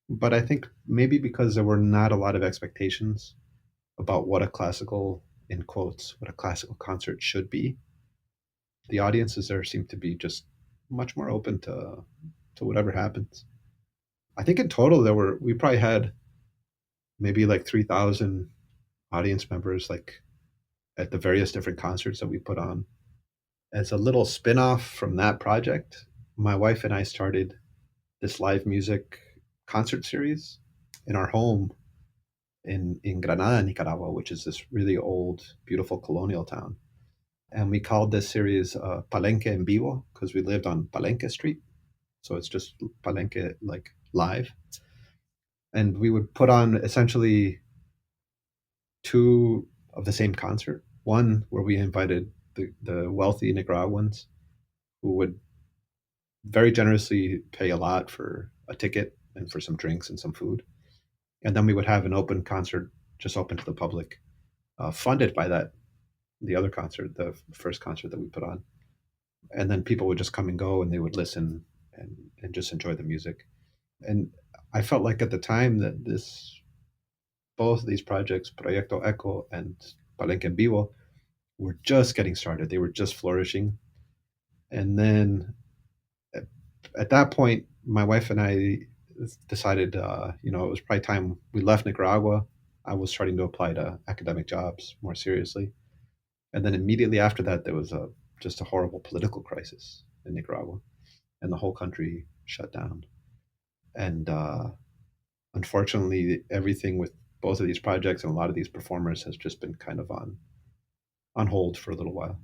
But I think maybe because there were not a lot of expectations about what a classical, in quotes, what a classical concert should be, the audiences there seem to be just much more open to whatever happens. I think in total we probably had maybe like 3,000 audience members, like at the various different concerts that we put on. As a little spin-off from that project, my wife and I started this live music concert series in our home in Granada, Nicaragua, which is this really old, beautiful colonial town. And we called this series Palenque en Vivo because we lived on Palenque Street. So it's just Palenque like live. And we would put on essentially two of the same concert. One where we invited the wealthy Nicaraguans who would very generously pay a lot for a ticket and for some drinks and some food. And then we would have an open concert, just open to the public, funded by the other concert, the first concert that we put on. And then people would just come and go, and they would listen and just enjoy the music. And I felt like at the time that both of these projects, Proyecto Eco and Palenque en Vivo, were just getting started. They were just flourishing. And then at that point, my wife and I decided, it was probably time we left Nicaragua. I was starting to apply to academic jobs more seriously. And then immediately after that, there was just a horrible political crisis in Nicaragua, and the whole country shut down. And unfortunately, everything with both of these projects and a lot of these performers has just been kind of on hold for a little while.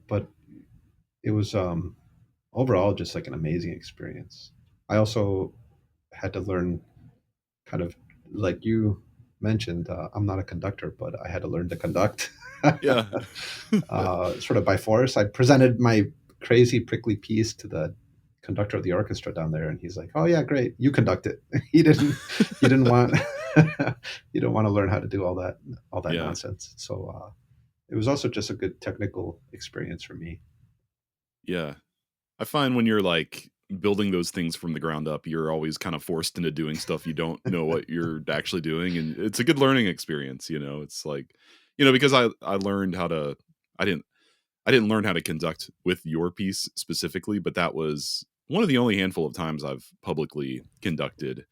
But it was overall just like an amazing experience. I also had to learn, kind of like you mentioned, I'm not a conductor, but I had to learn to conduct. Yeah. Sort of by force. I presented my crazy prickly piece to the conductor of the orchestra down there, and he's like, "Oh yeah, great, you conduct it." He didn't want he didn't want to learn how to do all that Yeah. nonsense. So it was also just a good technical experience for me. Yeah. I find when you're like building those things from the ground up, you're always kind of forced into doing stuff you don't know what you're actually doing. And it's a good learning experience, you know. It's like, because I learned how to I didn't I didn't learn how to conduct with your piece specifically, but that was one of the only handful of times I've publicly conducted.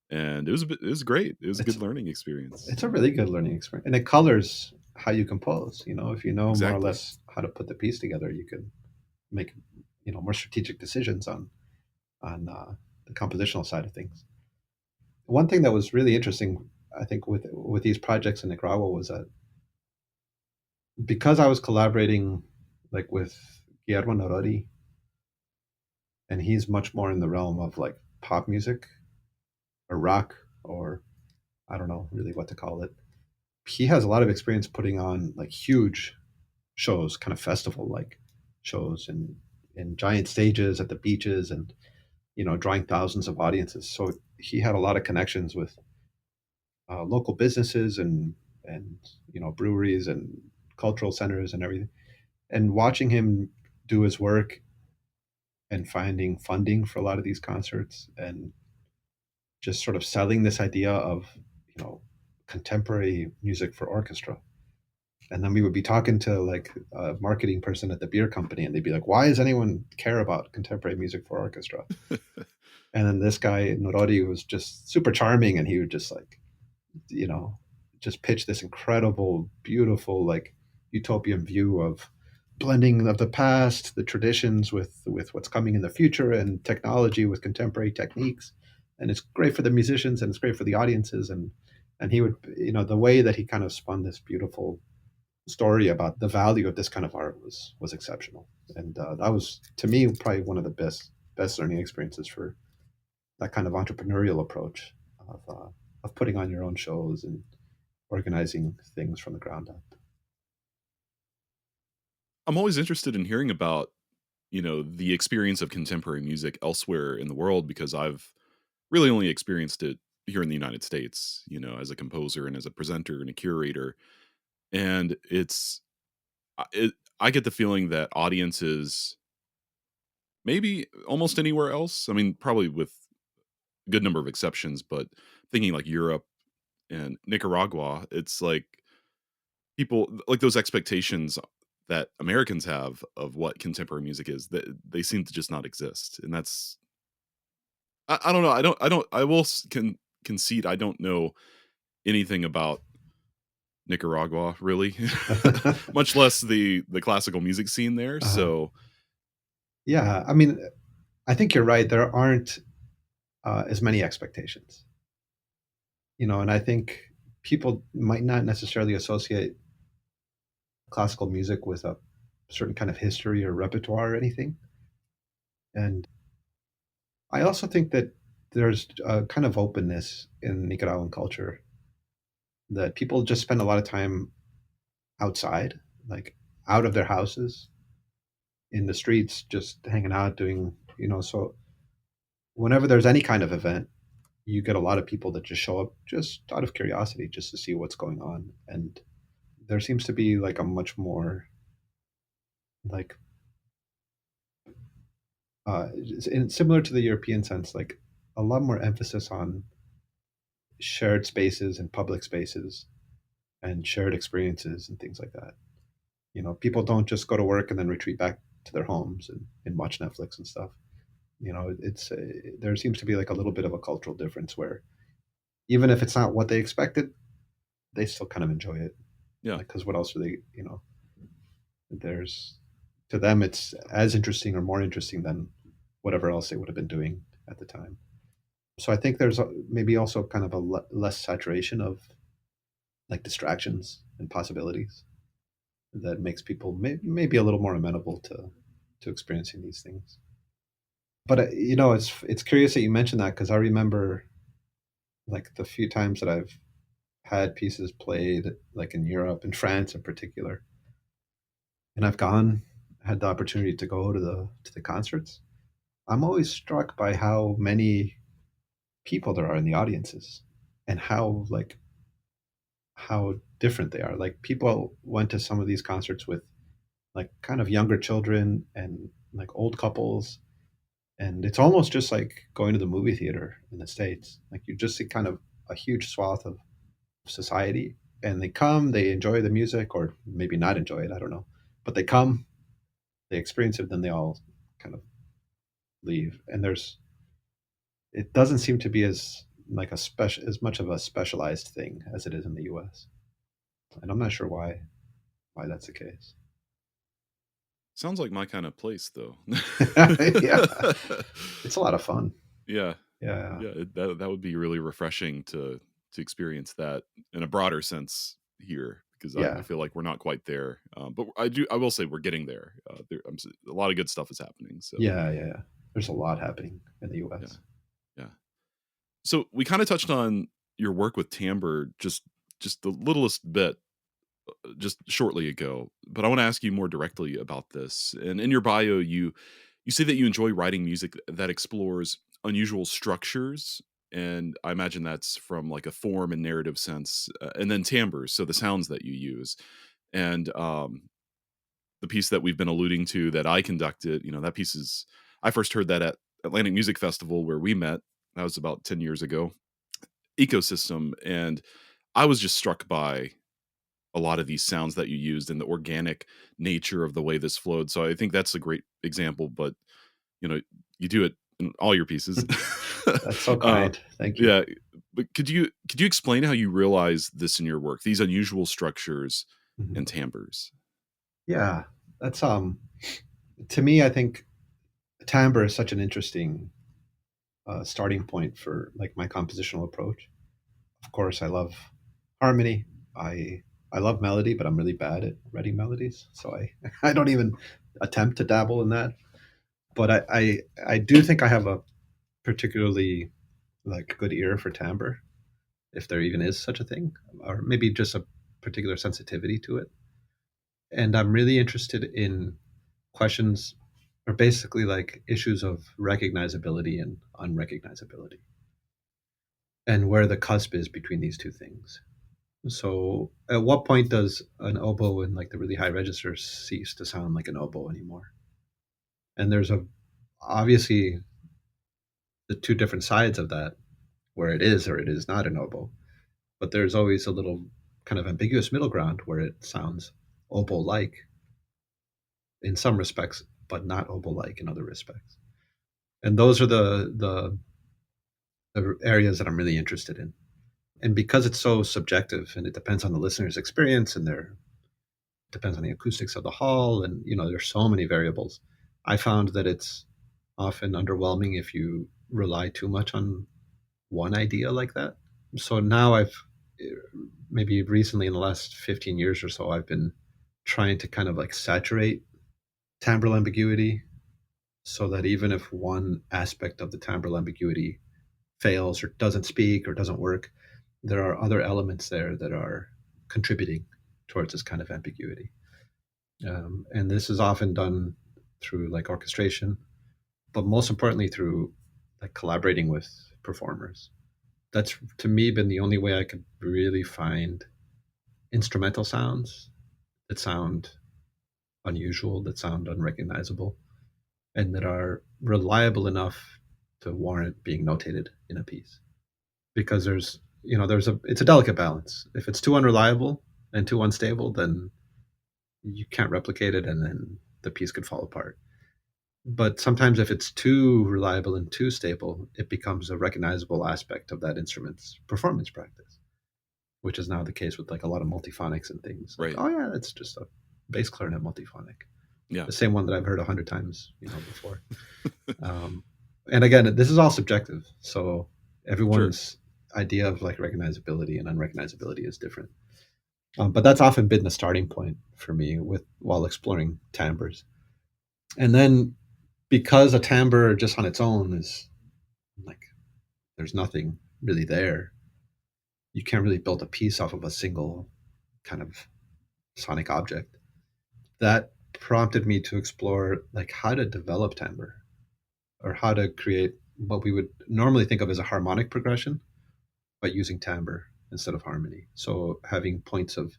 And it was great. It was a It's good learning experience. it's a really good learning experience, and it colors how you compose. If you know more or Exactly. less how to put the piece together, you can make more strategic decisions on the compositional side of things. One thing that was really interesting, I think, with these projects in Nicaragua was that because I was collaborating like with Guillermo, and he's much more in the realm of like pop music or rock, or I don't know really what to call it. He has a lot of experience putting on like huge shows, kind of festival like shows in giant stages at the beaches, and drawing thousands of audiences. So he had a lot of connections with local businesses and breweries and cultural centers and everything. And watching him do his work and finding funding for a lot of these concerts, and just sort of selling this idea of you know contemporary music for orchestra. And then we would be talking to like a marketing person at the beer company, and they'd be like, "Why does anyone care about contemporary music for orchestra?" And then this guy Norodi was just super charming, and he would just like you know just pitch this incredible, beautiful, like utopian view of blending of the past, the traditions with what's coming in the future, and technology with contemporary techniques. And it's great for the musicians, and it's great for the audiences. And he would, the way that he kind of spun this beautiful story about the value of this kind of art was exceptional. And that was, to me, probably one of the best learning experiences for that kind of entrepreneurial approach of putting on your own shows and organizing things from the ground up. I'm always interested in hearing about, the experience of contemporary music elsewhere in the world because I've really only experienced it here in the United States, as a composer and as a presenter and a curator. And I get the feeling that audiences maybe almost anywhere else, I mean, probably with a good number of exceptions, but thinking like Europe and Nicaragua, it's like people like those expectations that Americans have of what contemporary music is that they seem to just not exist. And that's I don't know. I will concede I don't know anything about Nicaragua really, much less the classical music scene there. uh, So yeah, I mean, I think you're right. There aren't as many expectations, and I think people might not necessarily associate classical music with a certain kind of history or repertoire or anything. And I also think that there's a kind of openness in Nicaraguan culture that people just spend a lot of time outside, like out of their houses, in the streets, just hanging out, doing, so whenever there's any kind of event, you get a lot of people that just show up just out of curiosity, just to see what's going on. And there seems to be like a much more like similar to the European sense, like a lot more emphasis on shared spaces and public spaces and shared experiences and things like that. People don't just go to work and then retreat back to their homes and watch Netflix and stuff. It's there seems to be like a little bit of a cultural difference where even if it's not what they expected, they still kind of enjoy it. yeah. Like, because what else are they? There's to them it's as interesting or more interesting than whatever else they would have been doing at the time. So I think there's maybe also kind of a less saturation of like distractions and possibilities that makes people maybe a little more amenable to experiencing these things. But it's curious that you mentioned that, because I remember like the few times that I've had pieces played like in Europe, in France in particular, and had the opportunity to go to the concerts. I'm always struck by how many people there are in the audiences and how different they are. Like people went to some of these concerts with like kind of younger children and like old couples, and it's almost just like going to the movie theater in the States. Like you just see kind of a huge swath of society, and they come, they enjoy the music, or maybe not enjoy it, I don't know, but they come, they experience it, then they all kind of leave. And there's it doesn't seem to be as much of a specialized thing as it is in the US, and I'm not sure why that's the case. Sounds like my kind of place, though. Yeah, it's a lot of fun. Yeah, Yeah, yeah, that would be really refreshing to experience that in a broader sense here, because I yeah, feel like we're not quite there. But I will say we're getting there. A lot of good stuff is happening. So yeah. There's a lot happening in the yeah, US. yeah. So we kind of touched on your work with timbre just the littlest bit just shortly ago, but I want to ask you more directly about this. And in your bio, you say that you enjoy writing music that explores unusual structures, and I imagine that's from like a form and narrative sense, and then timbres, so the sounds that you use. And the piece that we've been alluding to that I conducted, that piece is I first heard that at Atlantic Music Festival where we met. That was about 10 years ago. Ecosystem, and I was just struck by a lot of these sounds that you used and the organic nature of the way this flowed. So I think that's a great example, but you know, you do it in all your pieces. That's so uh, kind. Thank you. yeah, but could you explain how you realize this in your work? These unusual structures Mhm. and timbres. Yeah, that's to me, I think timbre is such an interesting starting point for like my compositional approach. Of course, I love harmony. I I love melody, but I'm really bad at writing melodies, so I I don't even attempt to dabble in that. But I do think I have a particularly like good ear for timbre, if there even is such a thing, or maybe just a particular sensitivity to it. And I'm really interested in questions, or basically like issues of recognizability and unrecognizability, and where the cusp is between these two things. So, at what point does an oboe in like the really high register cease to sound like an oboe anymore? And there's a obviously the two different sides of that, where it is or it is not an oboe. But there's always a little kind of ambiguous middle ground where it sounds oboe-like in some respects, but not oboe-like in other respects. And those are the areas that I'm really interested in. And because it's so subjective and it depends on the listener's experience and their depends on the acoustics of the hall, and there's so many variables, I found that it's often underwhelming if you rely too much on one idea like that. So now I've maybe recently in the last 15 years or so, I've been trying to kind of like saturate timbral ambiguity, so that even if one aspect of the timbral ambiguity fails or doesn't speak or doesn't work, there are other elements there that are contributing towards this kind of ambiguity. And this is often done through like orchestration, but most importantly through like collaborating with performers. That's to me been the only way I could really find instrumental sounds that sound unusual, that sound unrecognizable, and that are reliable enough to warrant being notated in a piece. Because it's a delicate balance. If it's too unreliable and too unstable, then you can't replicate it, and then the piece could fall apart. But sometimes if it's too reliable and too stable, it becomes a recognizable aspect of that instrument's performance practice, which is now the case with like a lot of multiphonics and things. Like, Right. oh yeah, that's just a bass clarinet multiphonic, Yeah. the same one that I've heard 100 times, before. Um, and again, this is all subjective, so Sure. everyone's idea of like recognizability and unrecognizability is different. But that's often been the starting point for me while exploring timbres. And then because a timbre just on its own is like there's nothing really there, you can't really build a piece off of a single kind of sonic object. That prompted me to explore like how to develop timbre, or how to create what we would normally think of as a harmonic progression, but using timbre instead of harmony. So having points of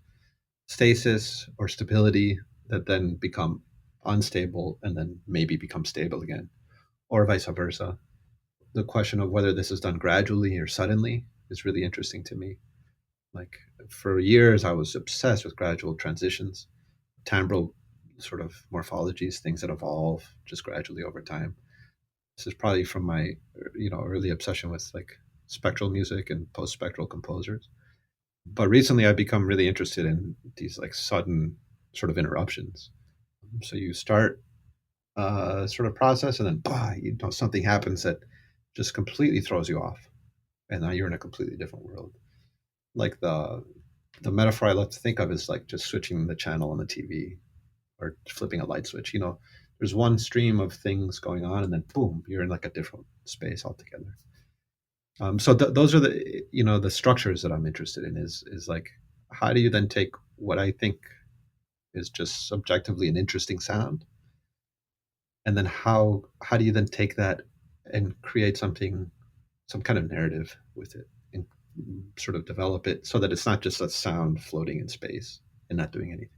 stasis or stability that then become unstable and then maybe become stable again, or vice versa. The question of whether this is done gradually or suddenly is really interesting to me. Like for years, I was obsessed with gradual transitions, timbral sort of morphologies, things that evolve just gradually over time. This is probably from my early obsession with like spectral music and post-spectral composers. But recently, I've become really interested in these like sudden sort of interruptions. So you start sort of process, and then something happens that just completely throws you off, and now you're in a completely different world. Like the metaphor I love to think of is like just switching the channel on the TV or flipping a light switch. There's one stream of things going on, and then boom, you're in like a different space altogether. So those are the structures that I'm interested in. Is like, how do you then take what I think is just subjectively an interesting sound, and then how do you then take that and create some kind of narrative with it, and sort of develop it so that it's not just a sound floating in space and not doing anything.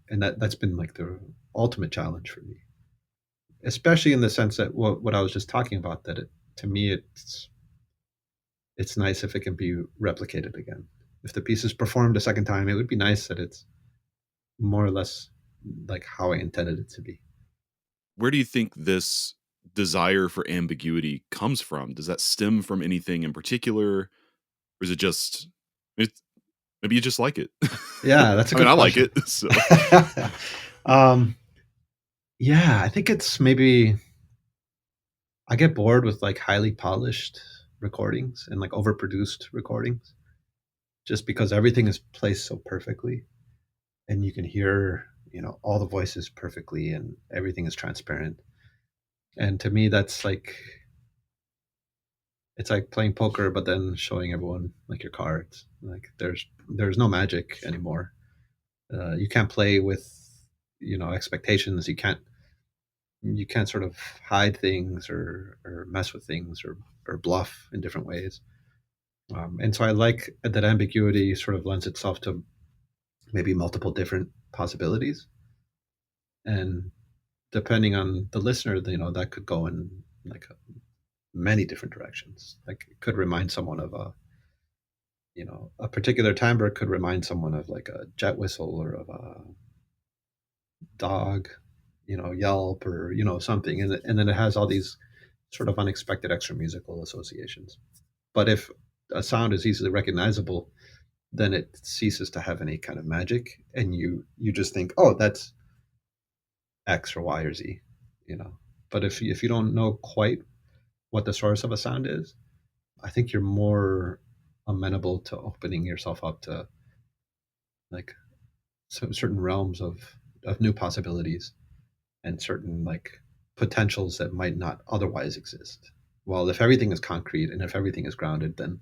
And that's been like the ultimate challenge for me, especially in the sense that what I was just talking about, that to me it's nice if it can be replicated again. If the piece is performed a second time, it would be nice that it's more or less like how I intended it to be. Where do you think this desire for ambiguity comes from? Does that stem from anything in particular, or is it just maybe you just like it? Yeah, that's a I mean, good I like question. it. So yeah, I think it's maybe I get bored with like highly polished recordings and like overproduced recordings, just because everything is placed so perfectly, and you can hear all the voices perfectly, and everything is transparent. And to me, that's like, it's like playing poker but then showing everyone like your cards. Like there's no magic anymore. You can't play with expectations. You can't sort of hide things, or mess with things, or bluff in different ways. And so I like that ambiguity sort of lends itself to maybe multiple different possibilities, and depending on the listener, that could go in like many different directions. Like it could remind someone of a particular timbre could remind someone of like a jet whistle, or of a dog, yelp, or something, and then it has all these sort of unexpected extra musical associations. But if a sound is easily recognizable, then it ceases to have any kind of magic, and you just think, oh, that's X or Y or Z, you know. But if you don't know quite what the source of a sound is, I think you're more amenable to opening yourself up to like certain realms of new possibilities, and certain like potentials that might not otherwise exist. Well, if everything is concrete and if everything is grounded, then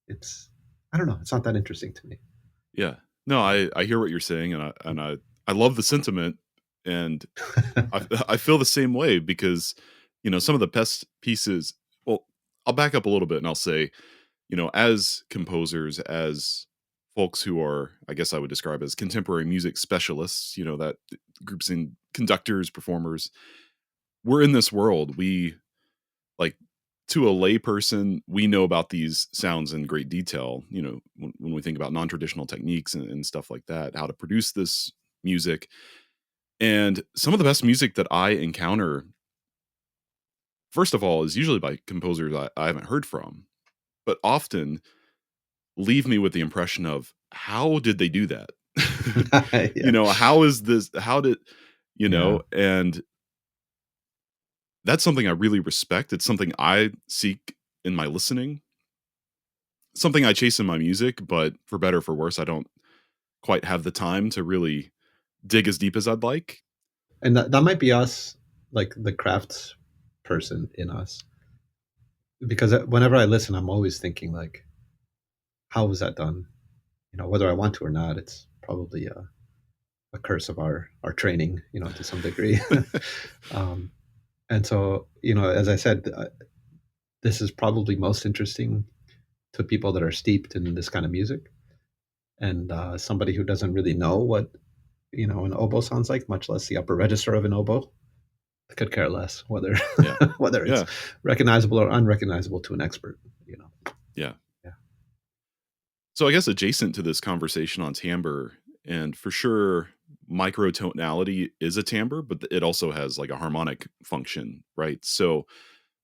it's, I don't know, it's not that interesting to me. yeah, no, I hear what you're saying, and I love the sentiment, and I feel the same way, because some of the best pieces. Well, I'll back up a little bit and I'll say, as composers, as folks who are, I guess I would describe as contemporary music specialists, that groups in conductors, performers, we're in this world. We, like, to a layperson, we know about these sounds in great detail. When we think about non-traditional techniques and stuff like that, how to produce this music. And some of the best music that I encounter, first of all, is usually by composers I haven't heard from, but often leave me with the impression of, how did they do that? Yeah. How is this? How did, Yeah. and that's something I really respect. It's something I seek in my listening, something I chase in my music, but for better or for worse, I don't quite have the time to really dig as deep as I'd like. And that might be us, like the crafts person in us, because whenever I listen, I'm always thinking like, how was that done? Whether I want to or not, it's probably a curse of our training, to some degree. um, and so, as I said, this is probably most interesting to people that are steeped in this kind of music, and somebody who doesn't really know what an oboe sounds like, much less the upper register of an oboe, could care less whether Yeah. whether it's Yeah. recognizable or unrecognizable to an expert. Yeah. Yeah. So I guess adjacent to this conversation on timbre, and for sure, microtonality is a timbre, but it also has like a harmonic function, right? So,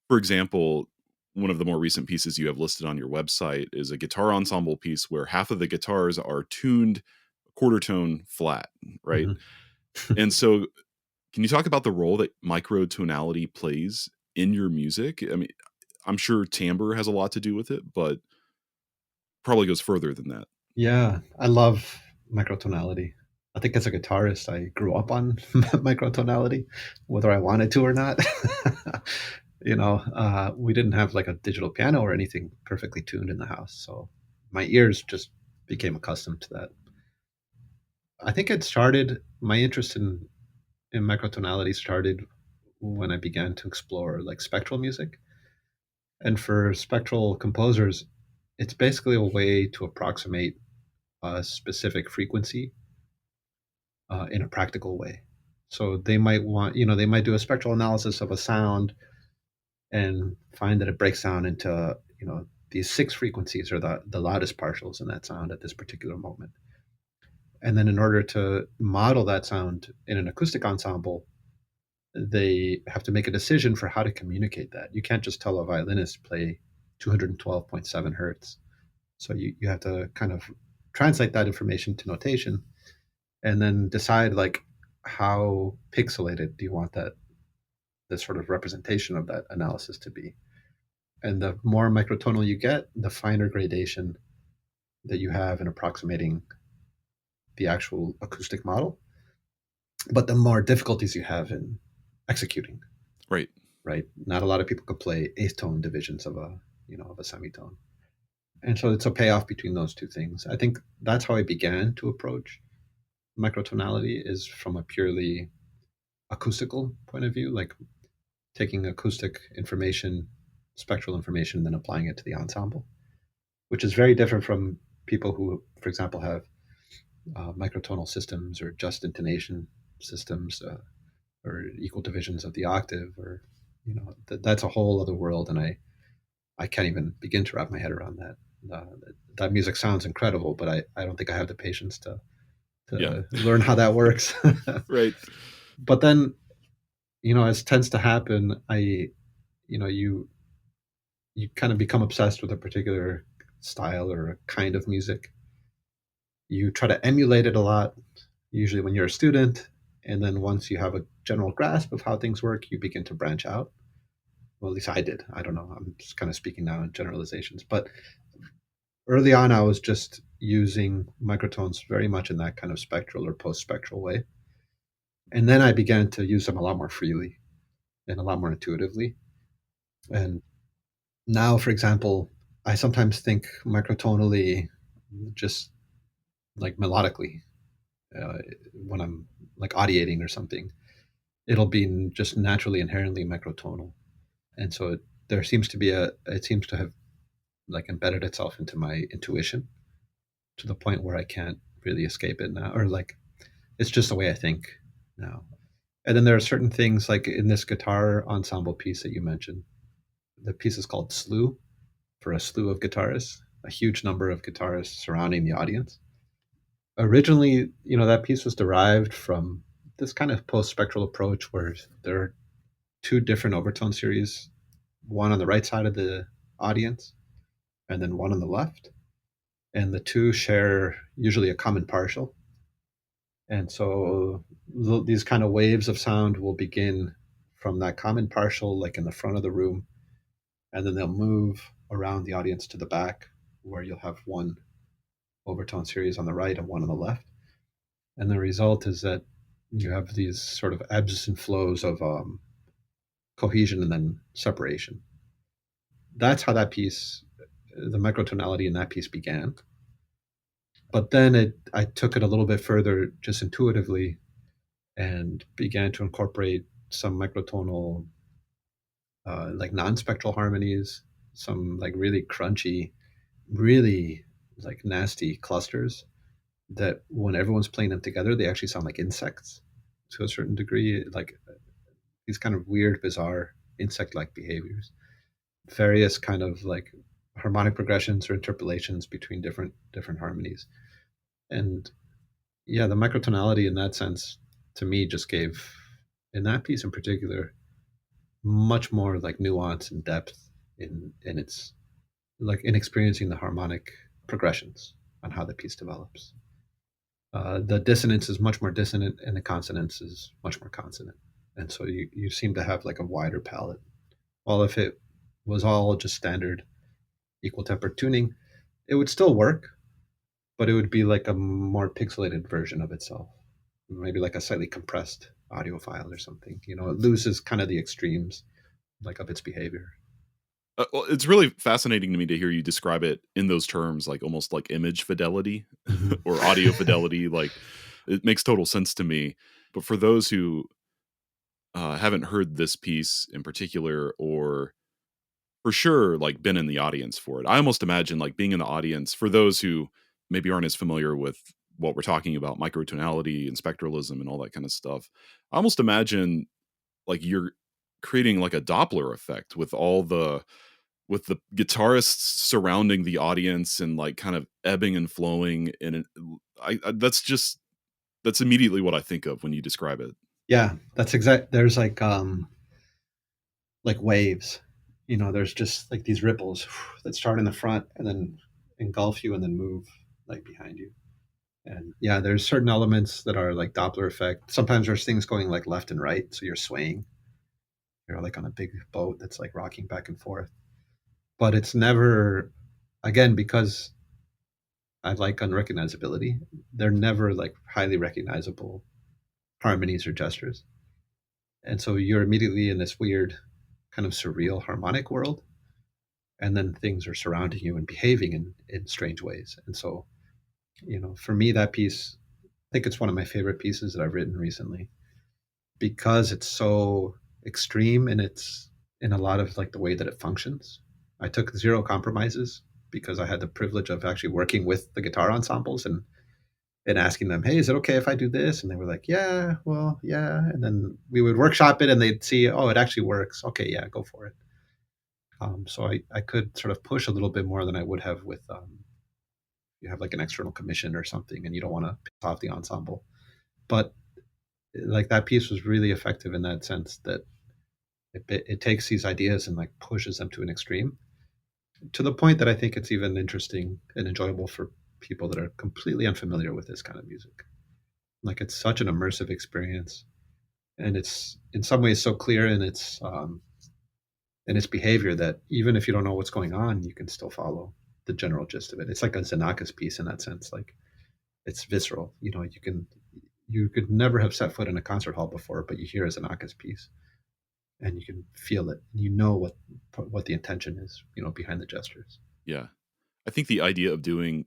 for example, one of the more recent pieces you have listed on your website is a guitar ensemble piece where half of the guitars are tuned a quarter tone flat, right? Mhm. And so, can you talk about the role that microtonality plays in your music? I mean, I'm sure timbre has a lot to do with it, but probably goes further than that. Yeah, I love microtonality. I think as a guitarist, I grew up on microtonality, whether I wanted to or not. We didn't have like a digital piano or anything perfectly tuned in the house, so my ears just became accustomed to that. I think my interest in microtonality started when I began to explore like spectral music. And for spectral composers, it's basically a way to approximate a specific frequency in a practical way. So they might do a spectral analysis of a sound and find that it breaks down into, these six frequencies are the loudest partials in that sound at this particular moment. And then in order to model that sound in an acoustic ensemble, they have to make a decision for how to communicate that. You can't just tell a violinist play 212.7 hertz. So you have to kind of translate that information to notation and then decide like how pixelated do you want the sort of representation of that analysis to be. And the more microtonal you get, the finer gradation that you have in approximating the actual acoustic model, but the more difficulties you have in executing. Right. Right? Not a lot of people could play eighth tone divisions of a semitone. And so it's a payoff between those two things. I think that's how I began to approach microtonality, is from a purely acoustical point of view, like taking acoustic information, spectral information, then applying it to the ensemble, which is very different from people who, for example, have microtonal systems or just intonation systems, or equal divisions of the octave, or that's a whole other world, and I can't even begin to wrap my head around that. Uh, that music sounds incredible, but I don't think I have the patience to Yeah. learn how that works. Right. But then, as tends to happen, you kind of become obsessed with a particular style or a kind of music. You try to emulate it a lot, usually when you're a student, and then once you have a general grasp of how things work, you begin to branch out. Well, at least I did. I don't know. I'm just kind of speaking now in generalizations, but early on, I was just using microtones very much in that kind of spectral or post-spectral way. And then I began to use them a lot more freely and a lot more intuitively. And now, for example, I sometimes think microtonally, just like melodically, uh, when I'm like audiating or something, it'll be just naturally inherently microtonal. And so it seems to have like embedded itself into my intuition to the point where I can't really escape it now, or like it's just the way I think now. And then there are certain things like in this guitar ensemble piece that you mentioned. The piece is called Slew, for a slew of guitarists, a huge number of guitarists surrounding the audience. Originally, that piece was derived from this kind of post-spectral approach where there are two different overtone series, one on the right side of the audience and then one on the left. And the two share usually a common partial. And so these kind of waves of sound will begin from that common partial, like in the front of the room, and then they'll move around the audience to the back, where you'll have one overtone series on the right and one on the left. And the result is that you have these sort of ebbs and flows of cohesion and then separation. That's how that piece the microtonality in that piece began. But then I took it a little bit further, just intuitively, and began to incorporate some microtonal, like non-spectral harmonies, some like really crunchy, really like nasty clusters that when everyone's playing them together, they actually sound like insects to a certain degree, like these kind of weird, bizarre insect-like behaviors. Various kind of like harmonic progressions or interpolations between different harmonies. And yeah, the microtonality in that sense to me just gave, in that piece in particular, much more like nuance and depth in its, like in experiencing the harmonic progressions on how the piece develops. The dissonance is much more dissonant, and the consonance is much more consonant. And so you seem to have like a wider palette. Well, if it was all just standard equal temper tuning, it would still work, but it would be like a more pixelated version of itself, maybe like a slightly compressed audio file or something. You know, it loses kind of the extremes like of its behavior. Well, it's really fascinating to me to hear you describe it in those terms, like almost like image fidelity or audio fidelity. Like it makes total sense to me. But for those who haven't heard this piece in particular, or for sure, like been in the audience for it, I almost imagine like being in the audience for those who maybe aren't as familiar with what we're talking about, microtonality and spectralism and all that kind of stuff. I almost imagine like you're creating like a Doppler effect with the guitarists surrounding the audience and like kind of ebbing and flowing. And that's immediately what I think of when you describe it. Yeah, that's exact. There's like waves. You know, there's just like these ripples that start in the front and then engulf you and then move like behind you. And yeah, there's certain elements that are like Doppler effect. Sometimes there's things going like left and right, so you're swaying. You're like on a big boat that's like rocking back and forth. But it's never, again, because I like unrecognizability, they're never like highly recognizable harmonies or gestures. And so you're immediately in this weird kind of surreal harmonic world, and then things are surrounding you and behaving in strange ways. And so, you know, for me, that piece, I think it's one of my favorite pieces that I've written recently because it's so extreme and it's in a lot of like the way that it functions. I took zero compromises because I had the privilege of actually working with the guitar ensembles and asking them, hey, is it okay if I do this? And they were like, yeah, well, yeah. And then we would workshop it and they'd see, oh, it actually works. Okay, yeah, go for it. So I could sort of push a little bit more than I would have with you have like an external commission or something and you don't want to piss off the ensemble. But like that piece was really effective in that sense that it takes these ideas and like pushes them to an extreme to the point that I think it's even interesting and enjoyable for people that are completely unfamiliar with this kind of music. Like it's such an immersive experience, and it's in some ways so clear in its behavior that even if you don't know what's going on, you can still follow the general gist of it. It's like a Xenakis piece in that sense. Like it's visceral. You know, you could never have set foot in a concert hall before, but you hear a Xenakis piece and you can feel it. You know what the intention is, you know, behind the gestures. Yeah. I think the idea of doing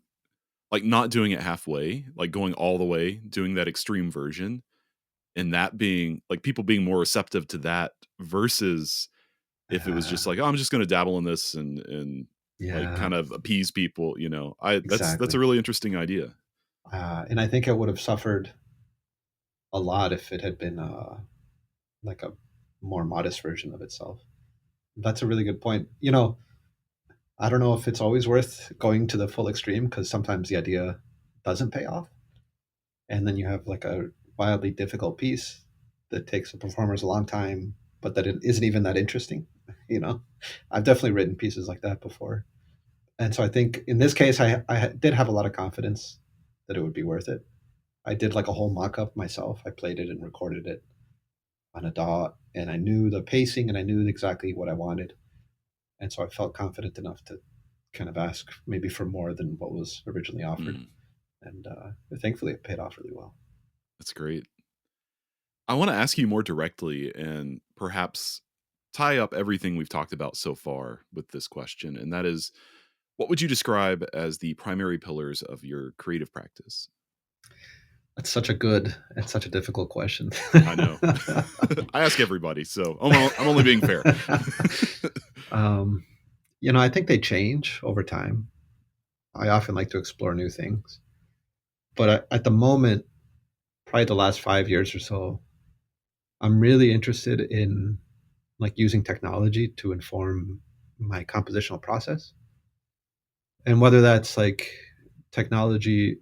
like not doing it halfway, like going all the way, doing that extreme version, and that being like people being more receptive to that versus if it was just like, oh, I'm just going to dabble in this and like Yeah, kind of appease people, you know. That's a exactly. really interesting idea. And I think it would have suffered a lot if it had been like a more modest version of itself. That's a really good point. You know, I don't know if it's always worth going to the full extreme because sometimes the idea doesn't pay off. And then you have like a wildly difficult piece that takes the performers a long time, but that it isn't even that interesting. You know, I've definitely written pieces like that before. And so I think in this case, I did have a lot of confidence that it would be worth it. I did like a whole mock up myself. I played it and recorded it on a DAW, and I knew the pacing and I knew exactly what I wanted. And so I felt confident enough to kind of ask maybe for more than what was originally offered. Mm, And thankfully, it paid off really well. that's great. I want to ask you more directly and perhaps tie up everything we've talked about so far with this question. And that is, What would you describe as the primary pillars of your creative practice? That's such a good and such a difficult question. I know. I ask everybody, so I'm only being fair. um, I think they change over time. I often like to explore new things, but at the moment, probably the last 5 years or so, I'm really interested in like using technology to inform my compositional process, and whether that's like technology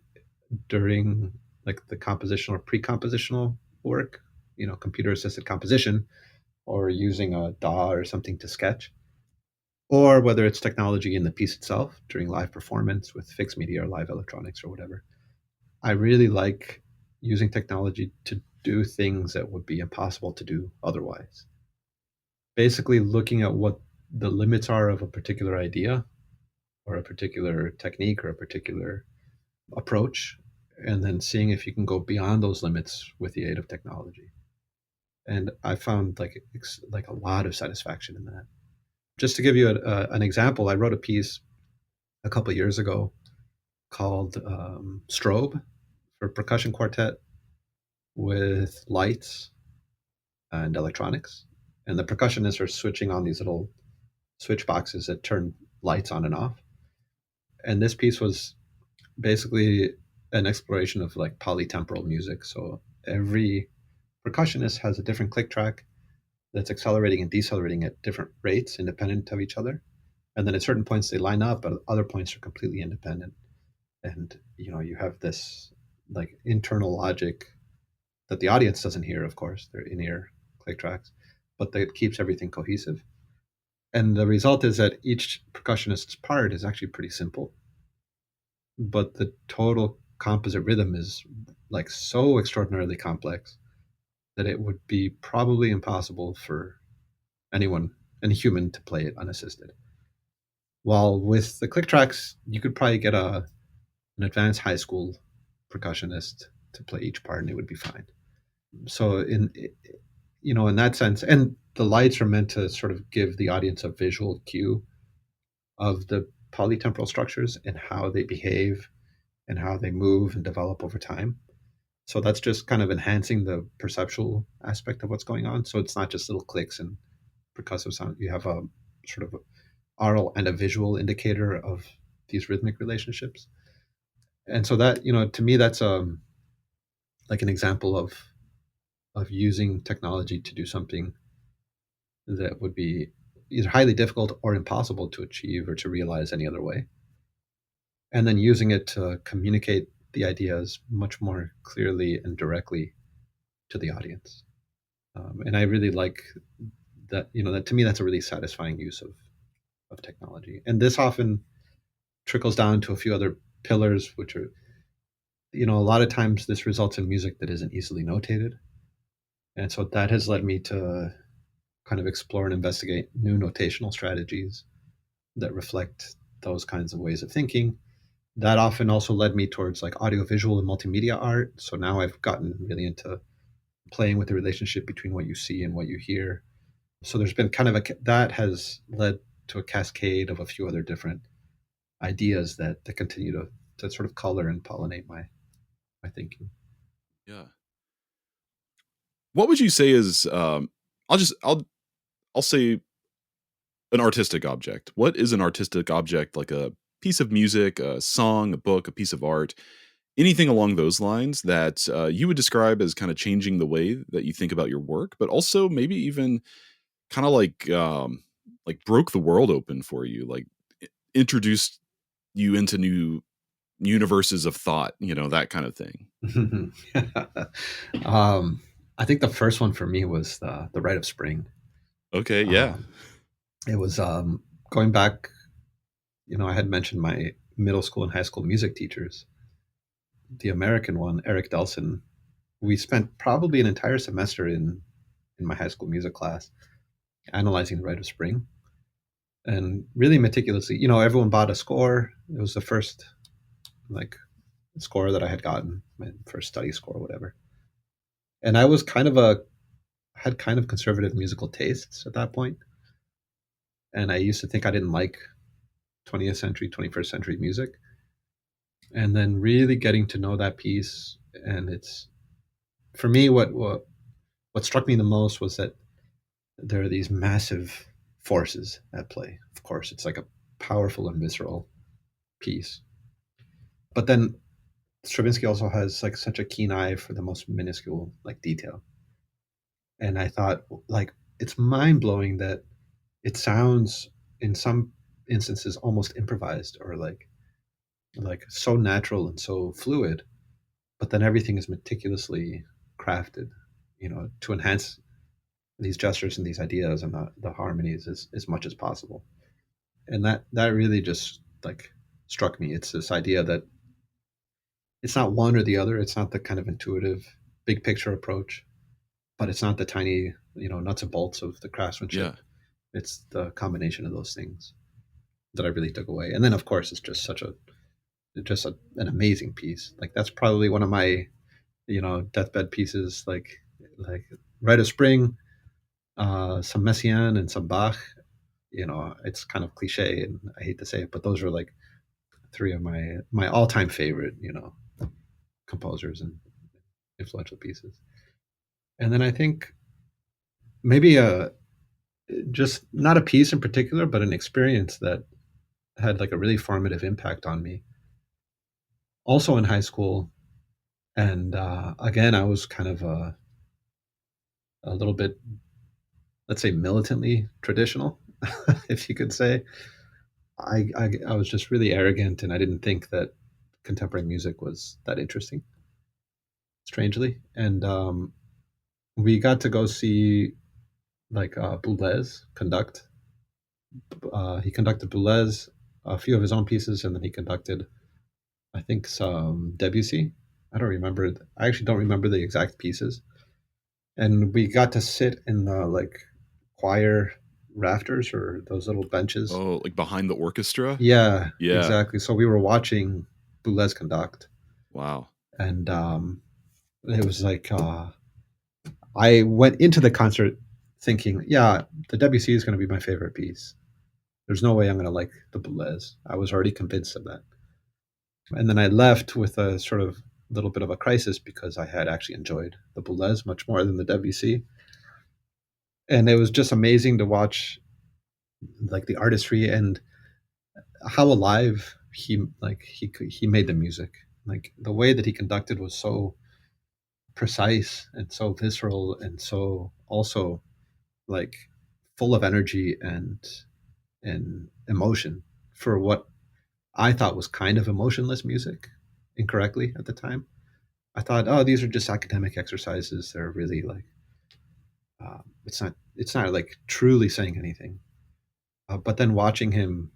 during like the compositional or pre-compositional work, computer assisted composition, or using a DAW or something to sketch, or whether it's technology in the piece itself during live performance with fixed media or live electronics or whatever. I really like using technology to do things that would be impossible to do otherwise. Basically, looking at what the limits are of a particular idea or a particular technique or a particular approach, and then seeing if you can go beyond those limits with the aid of technology. And I found like a lot of satisfaction in that. Just to give you an example, I wrote a piece a couple of years ago called Strobe for percussion quartet with lights and electronics. And the percussionists are switching on these little switch boxes that turn lights on and off. And this piece was basically an exploration of like polytemporal music. So every percussionist has a different click track that's accelerating and decelerating at different rates independent of each other. And then at certain points they line up, but at other points are completely independent. And you have this like internal logic that the audience doesn't hear, of course, they're in-ear click tracks, but that keeps everything cohesive. And the result is that each percussionist's part is actually pretty simple, but the total composite rhythm is like so extraordinarily complex that it would be probably impossible for anyone, any human, to play it unassisted. While with the click tracks, you could probably get an advanced high school percussionist to play each part, and it would be fine. So in that sense, and the lights are meant to sort of give the audience a visual cue of the polytemporal structures and how they behave and how they move and develop over time. So that's just kind of enhancing the perceptual aspect of what's going on. So it's not just little clicks and percussive sound. You have a sort of aural and a visual indicator of these rhythmic relationships. And so that, to me, that's like an example of using technology to do something that would be either highly difficult or impossible to achieve or to realize any other way. And then using it to communicate the ideas much more clearly and directly to the audience. And I really like that, that to me, that's a really satisfying use of technology. And this often trickles down to a few other pillars, which are, a lot of times this results in music that isn't easily notated. And so that has led me to kind of explore and investigate new notational strategies that reflect those kinds of ways of thinking. That often also led me towards like audiovisual and multimedia art. So now I've gotten really into playing with the relationship between what you see and what you hear. So there's been kind of that has led to a cascade of a few other different ideas that continue to sort of color and pollinate my thinking. Yeah. What would you say is I'll say an artistic object. What is an artistic object? Like a piece of music, a song, a book, a piece of art, anything along those lines that you would describe as kind of changing the way that you think about your work, but also maybe even kind of like broke the world open for you, like introduced you into new universes of thought, that kind of thing. I think the first one for me was the Rite of Spring. Okay, yeah. It was going back. I had mentioned my middle school and high school music teachers. The American one, Eric Delson. We spent probably an entire semester in my high school music class analyzing the Rite of Spring, and really meticulously. Everyone bought a score. It was the first like score that I had gotten, my first study score, whatever. And I was had kind of conservative musical tastes at that point, and I used to think I didn't like 20th century, 21st century music, and then really getting to know that piece. And it's, for me, what struck me the most was that there are these massive forces at play. Of course, it's like a powerful and visceral piece, but then Stravinsky also has like such a keen eye for the most minuscule like detail. And I thought, like, it's mind blowing that it sounds in some instances almost improvised, or like so natural and so fluid, but then everything is meticulously crafted, to enhance these gestures and these ideas and the harmonies as much as possible. And that really just like struck me. It's this idea that it's not one or the other. It's not the kind of intuitive big picture approach, but it's not the tiny, nuts and bolts of the craftsmanship. Yeah. It's the combination of those things that I really took away. And then of course it's just an amazing piece. Like that's probably one of my, deathbed pieces, like Rite of Spring, some Messiaen and some Bach. It's kind of cliche and I hate to say it, but those are like three of my all-time favorite, composers and influential pieces. And then I think maybe just not a piece in particular, but an experience that had like a really formative impact on me. Also in high school, and again, I was kind of a little bit, let's say, militantly traditional, if you could say. I was just really arrogant, and I didn't think that contemporary music was that interesting, strangely. And we got to go see like Boulez conduct. He conducted Boulez, a few of his own pieces, and then he conducted, I think, some Debussy. I don't remember. I actually don't remember the exact pieces. And we got to sit in the like choir rafters or those little benches. Oh, like behind the orchestra? Yeah, Yeah. exactly. So we were watching Boulez conduct. Wow. And it was like I went into the concert thinking, yeah, the Debussy is going to be my favorite piece. There's no way I'm going to like the Boulez. I was already convinced of that. And then I left with a sort of little bit of a crisis because I had actually enjoyed the Boulez much more than the Debussy. And it was just amazing to watch like the artistry and how alive he made the music. Like the way that he conducted was so precise and so visceral and so also like full of energy and emotion for what I thought was kind of emotionless music incorrectly at the time. I thought, oh, these are just academic exercises. They're really like, it's not like truly saying anything. But then watching him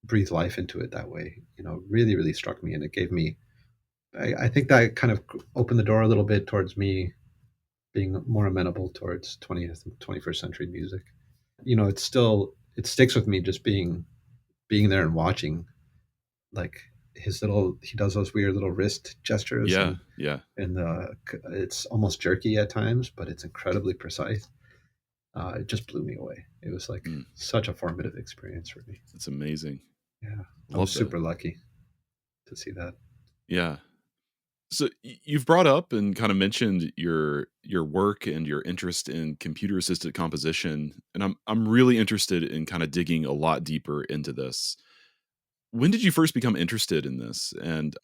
breathe life into it that way, really, really struck me, and it gave me. I think that kind of opened the door a little bit towards me being more amenable towards 20th and 21st century music. It sticks with me just being there and watching, like he does those weird little wrist gestures. Yeah. Yeah. And it's almost jerky at times, but it's incredibly precise. It just blew me away. It was like such a formative experience for me. It's amazing. Yeah, I was super lucky to see that. Yeah. So you've brought up and kind of mentioned your work and your interest in computer assisted composition, and I'm really interested in kind of digging a lot deeper into this. When did you first become interested in this? And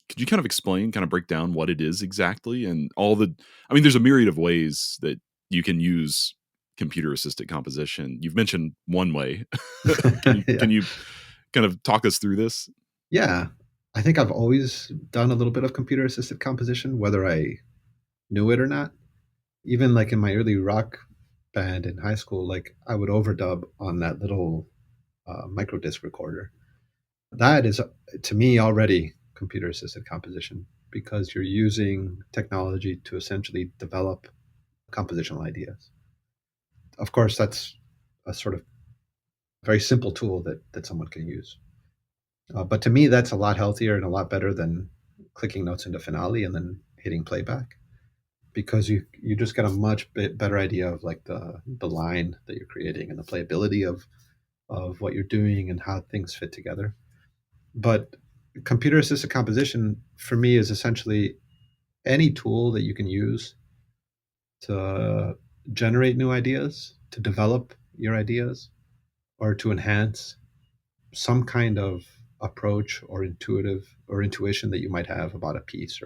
could you kind of break down what it is exactly and there's a myriad of ways that you can use computer assisted composition. You've mentioned one way. Can Yeah. you kind of talk us through this? Yeah, I think I've always done a little bit of computer assisted composition, whether I knew it or not. Even like in my early rock band in high school, like I would overdub on that little micro disc recorder. That is, to me, already computer assisted composition because you're using technology to essentially develop compositional ideas. Of course, that's a sort of very simple tool that someone can use. But to me, that's a lot healthier and a lot better than clicking notes into Finale and then hitting playback, because you just get a much better idea of like the line that you're creating and the playability of what you're doing and how things fit together. But computer assisted composition for me is essentially any tool that you can use to generate new ideas, to develop your ideas, or to enhance some kind of approach or intuitive or intuition that you might have about a piece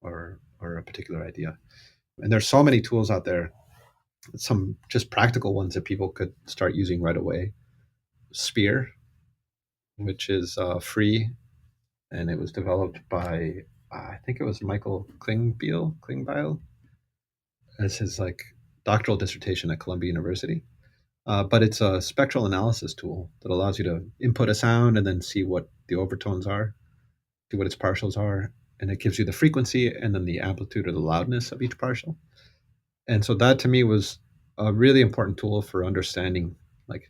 or a particular idea. And there's so many tools out there, some just practical ones that people could start using right away. Sphere, which is free, and it was developed by I think it was Michael Klingbeil as his like doctoral dissertation at Columbia University. But it's a spectral analysis tool that allows you to input a sound and then see what the overtones are, see what its partials are, and it gives you the frequency and then the amplitude or the loudness of each partial. And so that to me was a really important tool for understanding like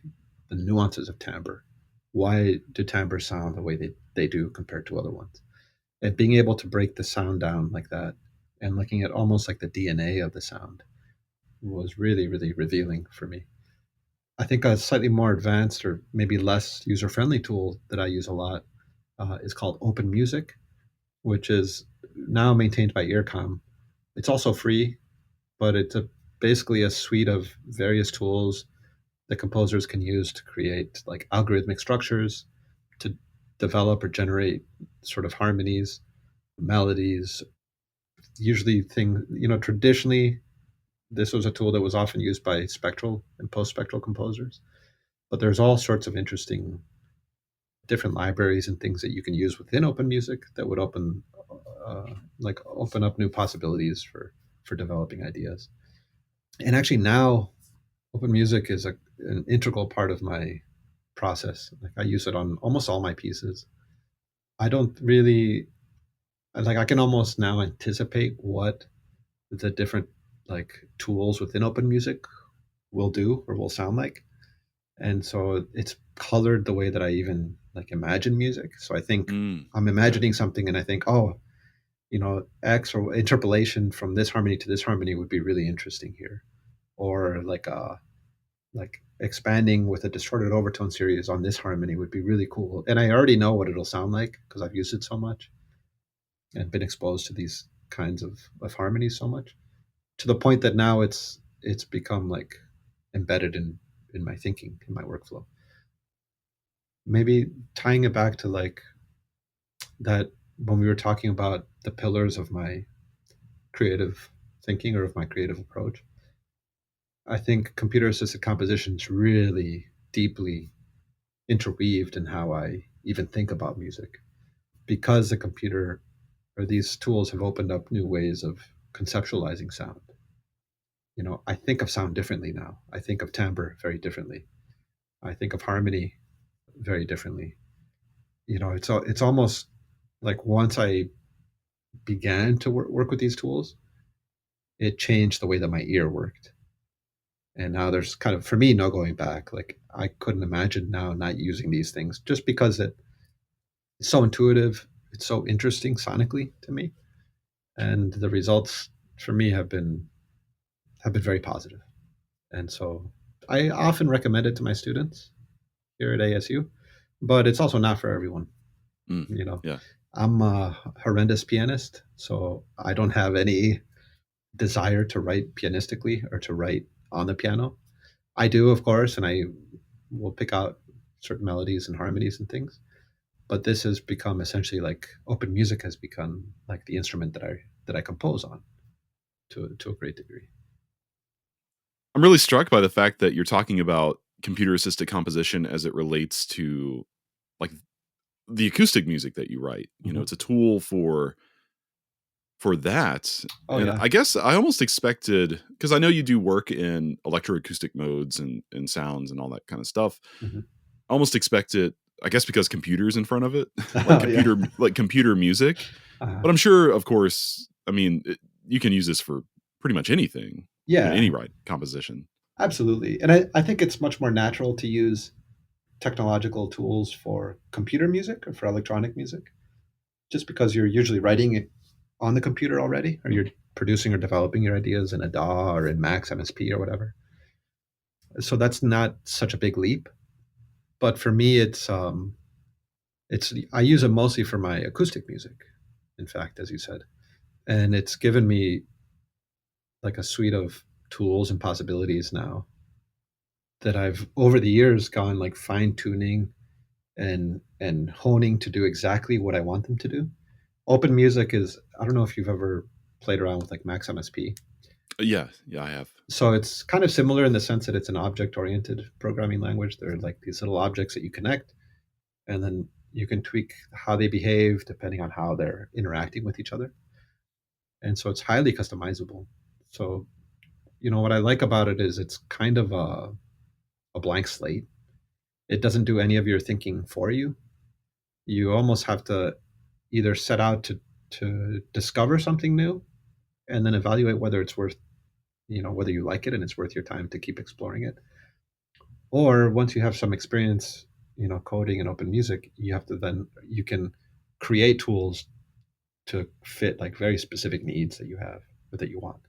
the nuances of timbre. Why do timbres sound the way they do compared to other ones? And being able to break the sound down like that and looking at almost like the DNA of the sound was really, really revealing for me. I think a slightly more advanced or maybe less user friendly tool that I use a lot is called Open Music, which is now maintained by Earcom. It's also free, but it's basically a suite of various tools that composers can use to create like algorithmic structures, to develop or generate sort of harmonies, melodies. Usually, traditionally, this was a tool that was often used by spectral and post spectral composers. But there's all sorts of interesting different libraries and things that you can use within Open Music that would open up new possibilities for developing ideas. And actually now Open Music is an integral part of my process. Like I use it on almost all my pieces. I don't really like I can almost now anticipate what the different like tools within Open Music will do or will sound like. And so it's colored the way that I even like imagine music. So I think I'm imagining something and I think, oh, X or interpolation from this harmony to this harmony would be really interesting here. Or like expanding with a distorted overtone series on this harmony would be really cool. And I already know what it'll sound like because I've used it so much and been exposed to these kinds of harmonies so much to the point that now it's become like embedded in my thinking, in my workflow. Maybe tying it back to like that when we were talking about the pillars of my creative thinking or of my creative approach, I think computer assisted composition is really deeply interweaved in how I even think about music because the computer or these tools have opened up new ways of conceptualizing sound. I think of sound differently now. I think of timbre very differently. I think of harmony very differently. It's almost like once I began to work with these tools, it changed the way that my ear worked. And now there's kind of, for me, no going back. Like I couldn't imagine now not using these things just because it's so intuitive. It's so interesting sonically to me. And the results for me have been very positive. And so I often recommend it to my students here at ASU, but it's also not for everyone. Yeah. I'm a horrendous pianist, so I don't have any desire to write pianistically or to write on the piano. I do, of course, and I will pick out certain melodies and harmonies and things. But this has become essentially like Open Music has become like the instrument that I compose on to a great degree. I'm really struck by the fact that you're talking about computer assisted composition as it relates to like the acoustic music that you write. Mm-hmm. It's a tool for that. Oh, and yeah. I guess I almost expected, because I know you do work in electroacoustic modes and sounds and all that kind of stuff. Mm-hmm. I almost expected, I guess because computers in front of it, Yeah. like computer music. But I'm sure, of course, I mean, you can use this for pretty much anything. Yeah. Any composition. Absolutely. And I think it's much more natural to use technological tools for computer music or for electronic music, just because you're usually writing it on the computer already, or you're producing or developing your ideas in a DAW or in Max MSP or whatever. So that's not such a big leap. But for me, I use it mostly for my acoustic music, in fact, as you said. And it's given me like a suite of tools and possibilities now that I've over the years gone like fine tuning and honing to do exactly what I want them to do. Open music is, I don't know if you've ever played around with like Max MSP. Yeah, I have. So it's kind of similar in the sense that it's an object oriented programming language. They're like these little objects that you connect, and then you can tweak how they behave depending on how they're interacting with each other. And so it's highly customizable. So, what I like about it is it's kind of a blank slate. It doesn't do any of your thinking for you. You almost have to either set out to discover something new and then evaluate whether it's worth, whether you like it and it's worth your time to keep exploring it. Or once you have some experience, coding and open music, you can create tools to fit like very specific needs that you have or that you want.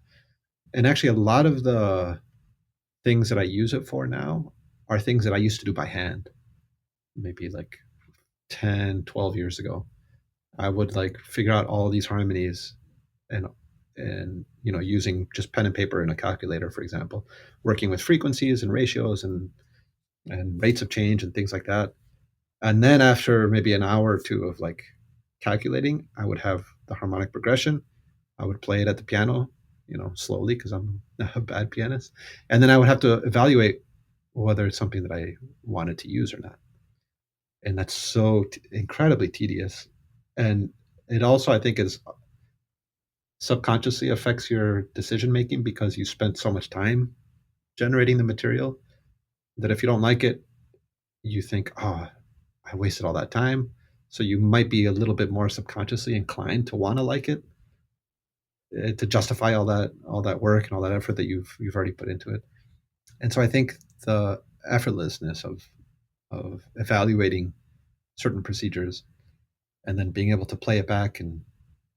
And actually, a lot of the things that I use it for now are things that I used to do by hand, maybe like 10, 12 years ago. I would like figure out all these harmonies and using just pen and paper and a calculator, for example, working with frequencies and ratios and rates of change and things like that. And then after maybe an hour or two of like calculating, I would have the harmonic progression. I would play it at the piano, slowly because I'm a bad pianist. And then I would have to evaluate whether it's something that I wanted to use or not. And that's so incredibly tedious. And it also, I think, is subconsciously affects your decision making because you spent so much time generating the material that if you don't like it, you think, oh, I wasted all that time. So you might be a little bit more subconsciously inclined to want to like it, to justify all that work and all that effort that you've already put into it. And so I think the effortlessness of evaluating certain procedures and then being able to play it back and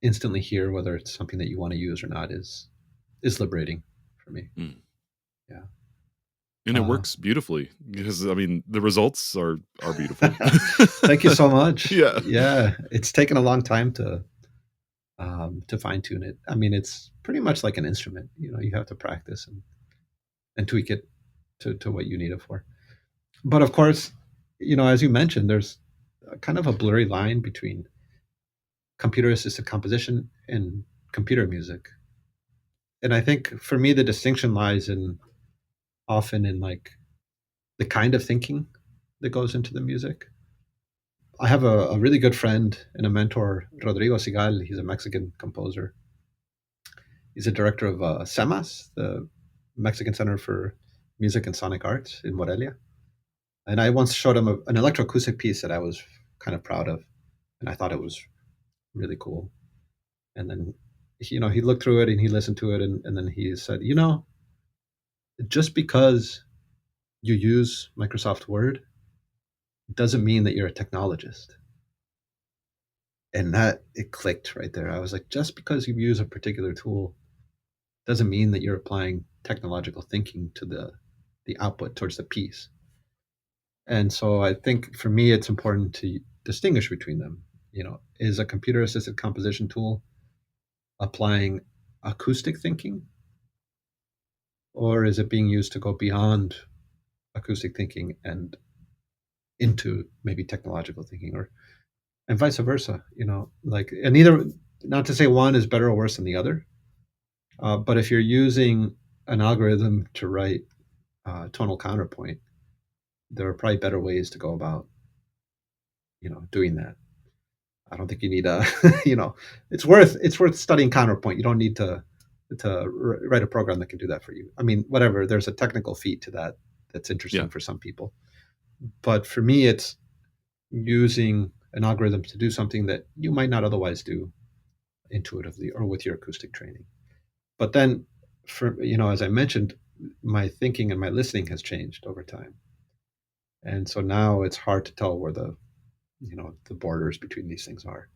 instantly hear whether it's something that you want to use or not is liberating for me. Yeah. And it works beautifully because I mean the results are beautiful. Thank you so much. Yeah. It's taken a long time to fine tune it. I mean, it's pretty much like an instrument. You have to practice and tweak it to what you need it for. But of course, as you mentioned, there's kind of a blurry line between computer assisted composition and computer music. And I think for me, the distinction lies often in like the kind of thinking that goes into the music. I have a really good friend and a mentor, Rodrigo Sigal. He's a Mexican composer. He's a director of CEMAS, the Mexican Center for Music and Sonic Arts in Morelia. And I once showed him an electroacoustic piece that I was kind of proud of, and I thought it was really cool. And then, he looked through it and he listened to it, and then he said, just because you use Microsoft Word doesn't mean that you're a technologist. And that, it clicked right there. I was like, just because you use a particular tool doesn't mean that you're applying technological thinking to the output towards the piece. And so I think for me, it's important to distinguish between them. Is a computer assisted composition tool applying acoustic thinking, or is it being used to go beyond acoustic thinking and into maybe technological thinking, and vice versa? And either, not to say one is better or worse than the other, but if you're using an algorithm to write tonal counterpoint, there are probably better ways to go about doing that. I don't think you need a it's worth studying counterpoint. You don't need to write a program that can do that for you. I mean, whatever, there's a technical feat to that's interesting for some people, but for me, it's using an algorithm to do something that you might not otherwise do intuitively or with your acoustic training. But then, as I mentioned, my thinking and my listening has changed over time, and so now it's hard to tell where the borders between these things are.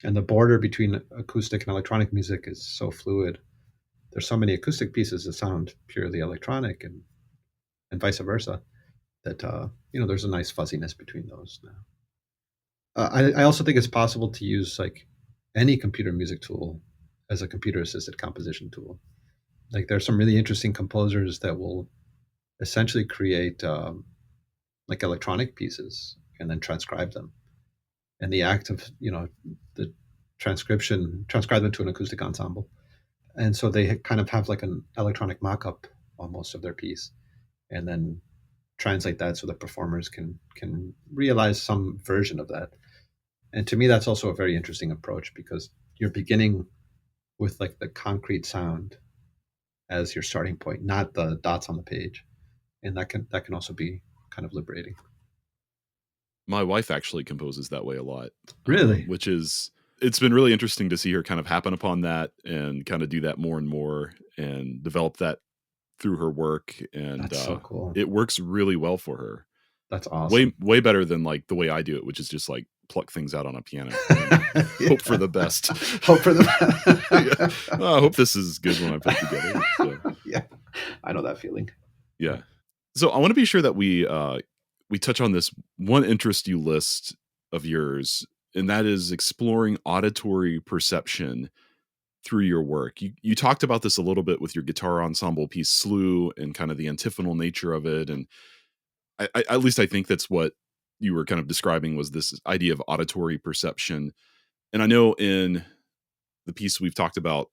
And the border between acoustic and electronic music is so fluid. There's so many acoustic pieces that sound purely electronic and vice versa. that there's a nice fuzziness between those now. I also think it's possible to use like any computer music tool as a computer assisted composition tool. Like there's some really interesting composers that will essentially create like electronic pieces and then transcribe them. And the act of the transcribe them to an acoustic ensemble, and so they kind of have like an electronic mock-up almost of their piece, and then translate that so the performers can realize some version of that. And to me, that's also a very interesting approach because you're beginning with like the concrete sound as your starting point, not the dots on the page, and that can also be kind of liberating. My wife actually composes that way a lot. Really? Which is, it's been really interesting to see her kind of happen upon that and kind of do that more and more and develop that through her work. And That's so cool. it works really well for her. That's awesome. Way better than like the way I do it, which is just like pluck things out on a piano. Hope for the best. Hope for the best. Yeah. Well, I hope this is good when I put it together. So. Yeah, I know that feeling. Yeah. So I want to be sure that we touch on this one interest you list of yours, and that is exploring auditory perception through your work. You talked about this a little bit with your guitar ensemble piece Slew and kind of the antiphonal nature of it. And I at least I think that's what you were kind of describing, was this idea of auditory perception. And I know in the piece we've talked about,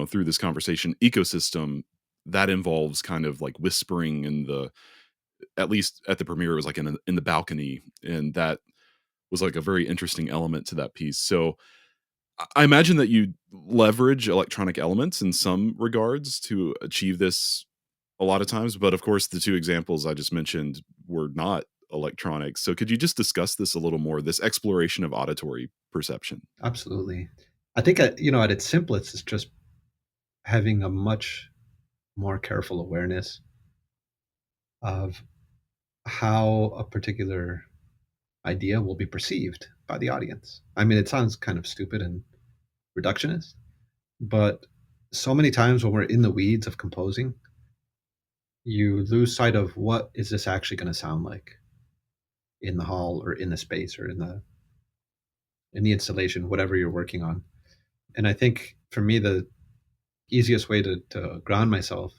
through this conversation, ecosystem, that involves kind of like whispering in the, at least at the premiere, it was like in the balcony. And that was like a very interesting element to that piece. So I imagine that you leverage electronic elements in some regards to achieve this a lot of times. But of course, the two examples I just mentioned were not electronic. So could you just discuss this a little more, this exploration of auditory perception? Absolutely. I think at its simplest, it's just having a much more careful awareness of how a particular idea will be perceived by the audience. I mean, it sounds kind of stupid and reductionist, but so many times when we're in the weeds of composing, you lose sight of what is this actually going to sound like in the hall or in the space or in the installation, whatever you're working on. And I think for me, the easiest way to ground myself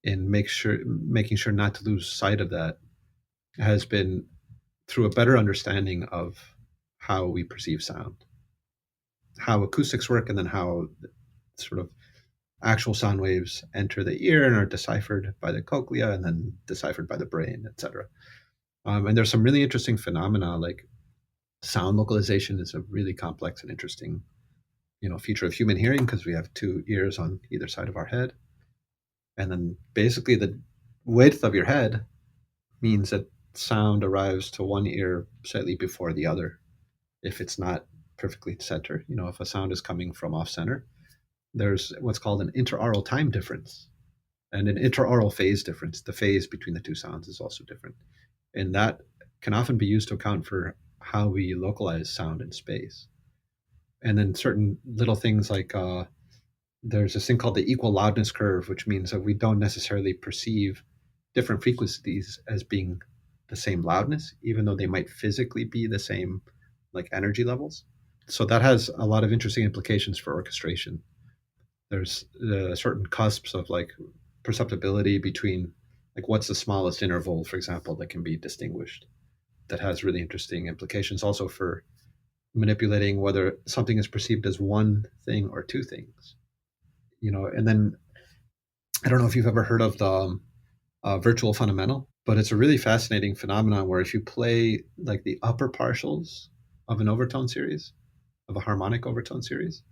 and making sure not to lose sight of that has been through a better understanding of how we perceive sound, how acoustics work, and then how sort of actual sound waves enter the ear and are deciphered by the cochlea and then deciphered by the brain, etc. And there's some really interesting phenomena, like sound localization is a really complex and interesting, feature of human hearing because we have two ears on either side of our head. And then basically the width of your head means that sound arrives to one ear slightly before the other if it's not perfectly center. If a sound is coming from off center, there's what's called an interaural time difference and an interaural phase difference. The phase between the two sounds is also different. And that can often be used to account for how we localize sound in space. And then certain little things like there's this thing called the equal loudness curve, which means that we don't necessarily perceive different frequencies as being the same loudness, even though they might physically be the same like energy levels. So that has a lot of interesting implications for orchestration. There's certain cusps of like perceptibility between like what's the smallest interval, for example, that can be distinguished. That has really interesting implications also for manipulating whether something is perceived as one thing or two things. And then I don't know if you've ever heard of the virtual fundamental, but it's a really fascinating phenomenon where if you play like the upper partials of an overtone series, of a harmonic overtone series,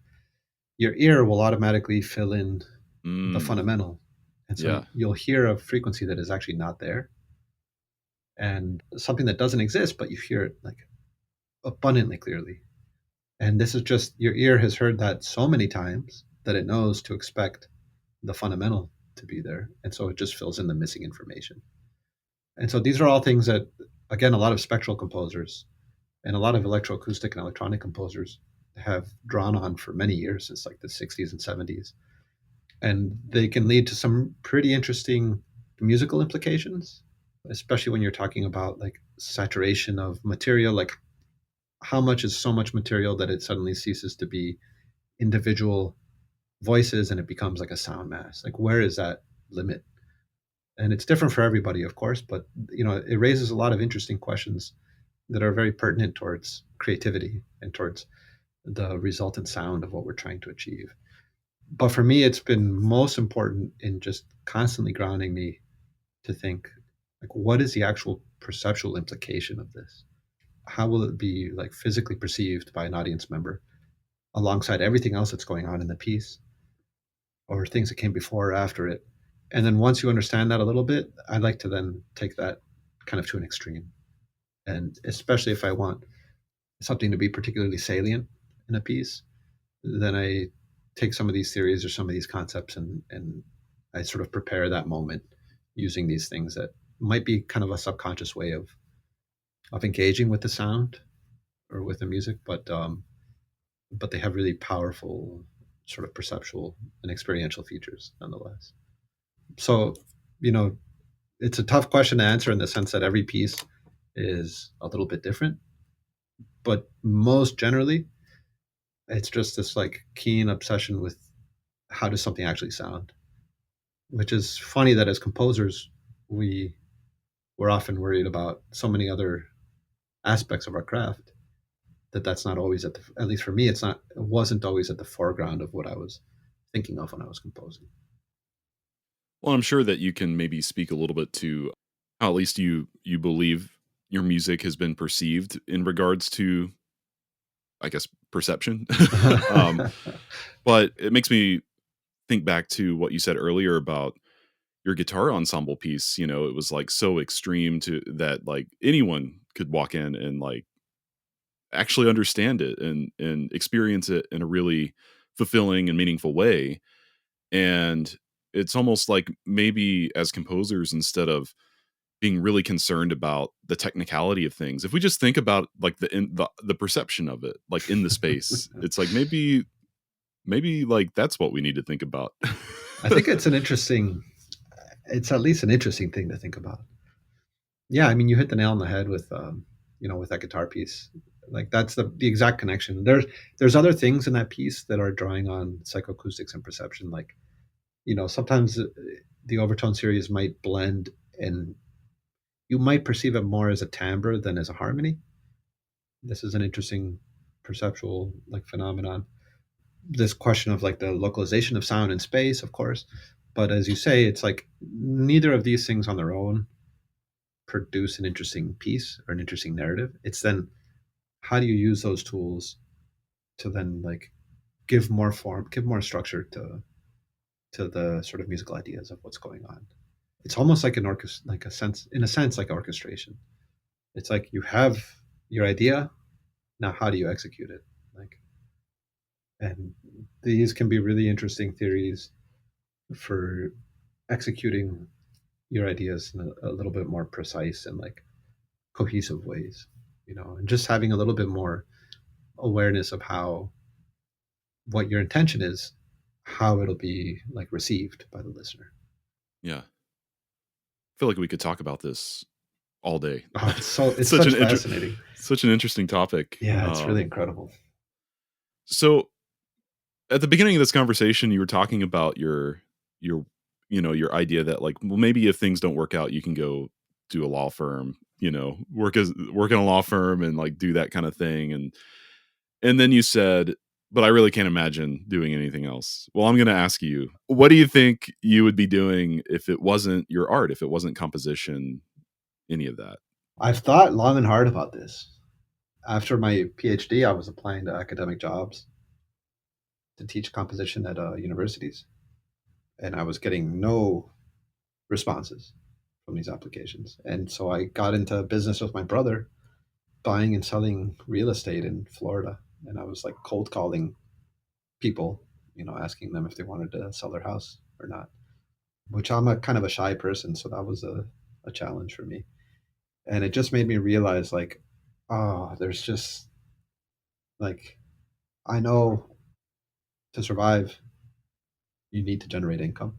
your ear will automatically fill in the fundamental. And so you'll hear a frequency that is actually not there and something that doesn't exist, but you hear it like abundantly clearly. And this is just, your ear has heard that so many times that it knows to expect the fundamental to be there. And so it just fills in the missing information. And so these are all things that, again, a lot of spectral composers and a lot of electroacoustic and electronic composers have drawn on for many years, since like the 60s and 70s. And they can lead to some pretty interesting musical implications especially when you're talking about like saturation of material, like how much is so much material that it suddenly ceases to be individual voices and it becomes like a sound mass. Like where is that limit? And it's different for everybody, of course, but it raises a lot of interesting questions that are very pertinent towards creativity and towards the resultant sound of what we're trying to achieve. But for me, it's been most important in just constantly grounding me to think, like, what is the actual perceptual implication of this? How will it be like physically perceived by an audience member alongside everything else that's going on in the piece, or things that came before or after it? And then once you understand that a little bit, I'd like to then take that kind of to an extreme. And especially if I want something to be particularly salient in a piece, then I take some of these theories or some of these concepts and I sort of prepare that moment using these things that might be kind of a subconscious way of engaging with the sound or with the music, but they have really powerful sort of perceptual and experiential features nonetheless. So, you know, it's a tough question to answer in the sense that every piece is a little bit different, but most generally, it's just this like keen obsession with how does something actually sound, which is funny that as composers, we're often worried about so many other aspects of our craft that's not always at least for me, it wasn't always at the foreground of what I was thinking of when I was composing. Well, I'm sure that you can maybe speak a little bit to how at least you believe your music has been perceived in regards to, I guess, perception. But it makes me think back to what you said earlier about your guitar ensemble piece. It was like so extreme to that like anyone could walk in and like actually understand it and experience it in a really fulfilling and meaningful way. And it's almost like maybe as composers, instead of being really concerned about the technicality of things, if we just think about like the perception of it, like in the space, it's like maybe like that's what we need to think about. I think it's at least an interesting thing to think about. Yeah, I mean, you hit the nail on the head with, with that guitar piece. Like that's the exact connection. There's other things in that piece that are drawing on psychoacoustics and perception. Like, sometimes the overtone series might blend, and you might perceive it more as a timbre than as a harmony. This is an interesting perceptual like phenomenon. This question of like the localization of sound in space, of course, but as you say, it's like neither of these things on their own produce an interesting piece or an interesting narrative. It's then how do you use those tools to then like give more form, give more structure to the sort of musical ideas of what's going on. It's almost like an orchestra, like a sense, in a sense, like orchestration. It's like you have your idea, now how do you execute it? Like, and these can be really interesting theories for executing your ideas in a little bit more precise and like cohesive ways, and just having a little bit more awareness of how what your intention is, how it'll be like received by the listener. Yeah. I feel like we could talk about this all day. Oh, it's such fascinating. Such an interesting topic. Yeah, it's really incredible. So at the beginning of this conversation, you were talking about your your idea that like, well, maybe if things don't work out, you can go do a law firm, work in a law firm and like do that kind of thing. And then you said, but I really can't imagine doing anything else. Well, I'm going to ask you, what do you think you would be doing if it wasn't your art, if it wasn't composition, any of that? I've thought long and hard about this. After my PhD, I was applying to academic jobs to teach composition at universities, and I was getting no responses from these applications. And so I got into business with my brother, buying and selling real estate in Florida. And I was like cold calling people, asking them if they wanted to sell their house or not, which I'm a kind of a shy person. So that was a challenge for me. And it just made me realize like, oh, there's just like, I know to survive, you need to generate income.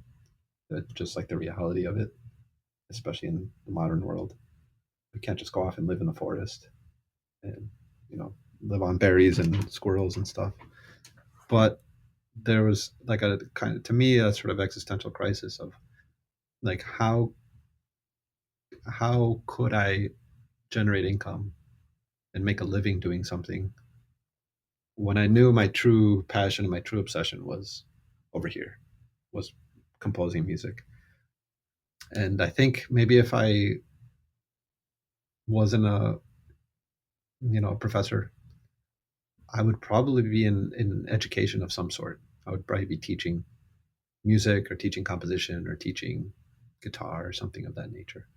That's just like the reality of it. especially in the modern world. We can't just go off and live in the forest and, you know, live on berries and squirrels and stuff. But there was like a kind of, to me, a sort of existential crisis of like, how could I generate income and make a living doing something when I knew my true passion and my true obsession was over here, was composing music. And I think maybe if I wasn't a professor, I would probably be in education of some sort. I would probably be teaching music or teaching composition or teaching guitar or something of that nature.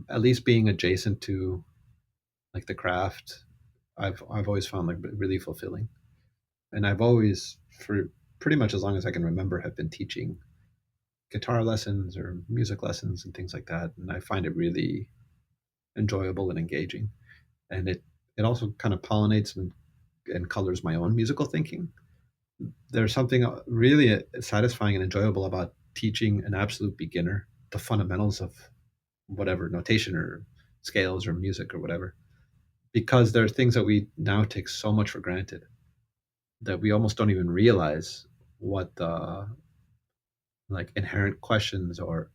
At least being adjacent to like the craft, I've always found like really fulfilling. And I've always, for pretty much as long as I can remember, have been teaching guitar lessons or music lessons and things like that. And I find it really enjoyable and engaging. And it also kind of pollinates and colors my own musical thinking. There's something really satisfying and enjoyable about teaching an absolute beginner the fundamentals of whatever notation or scales or music or whatever, because there are things that we now take so much for granted that we almost don't even realize what the like inherent questions or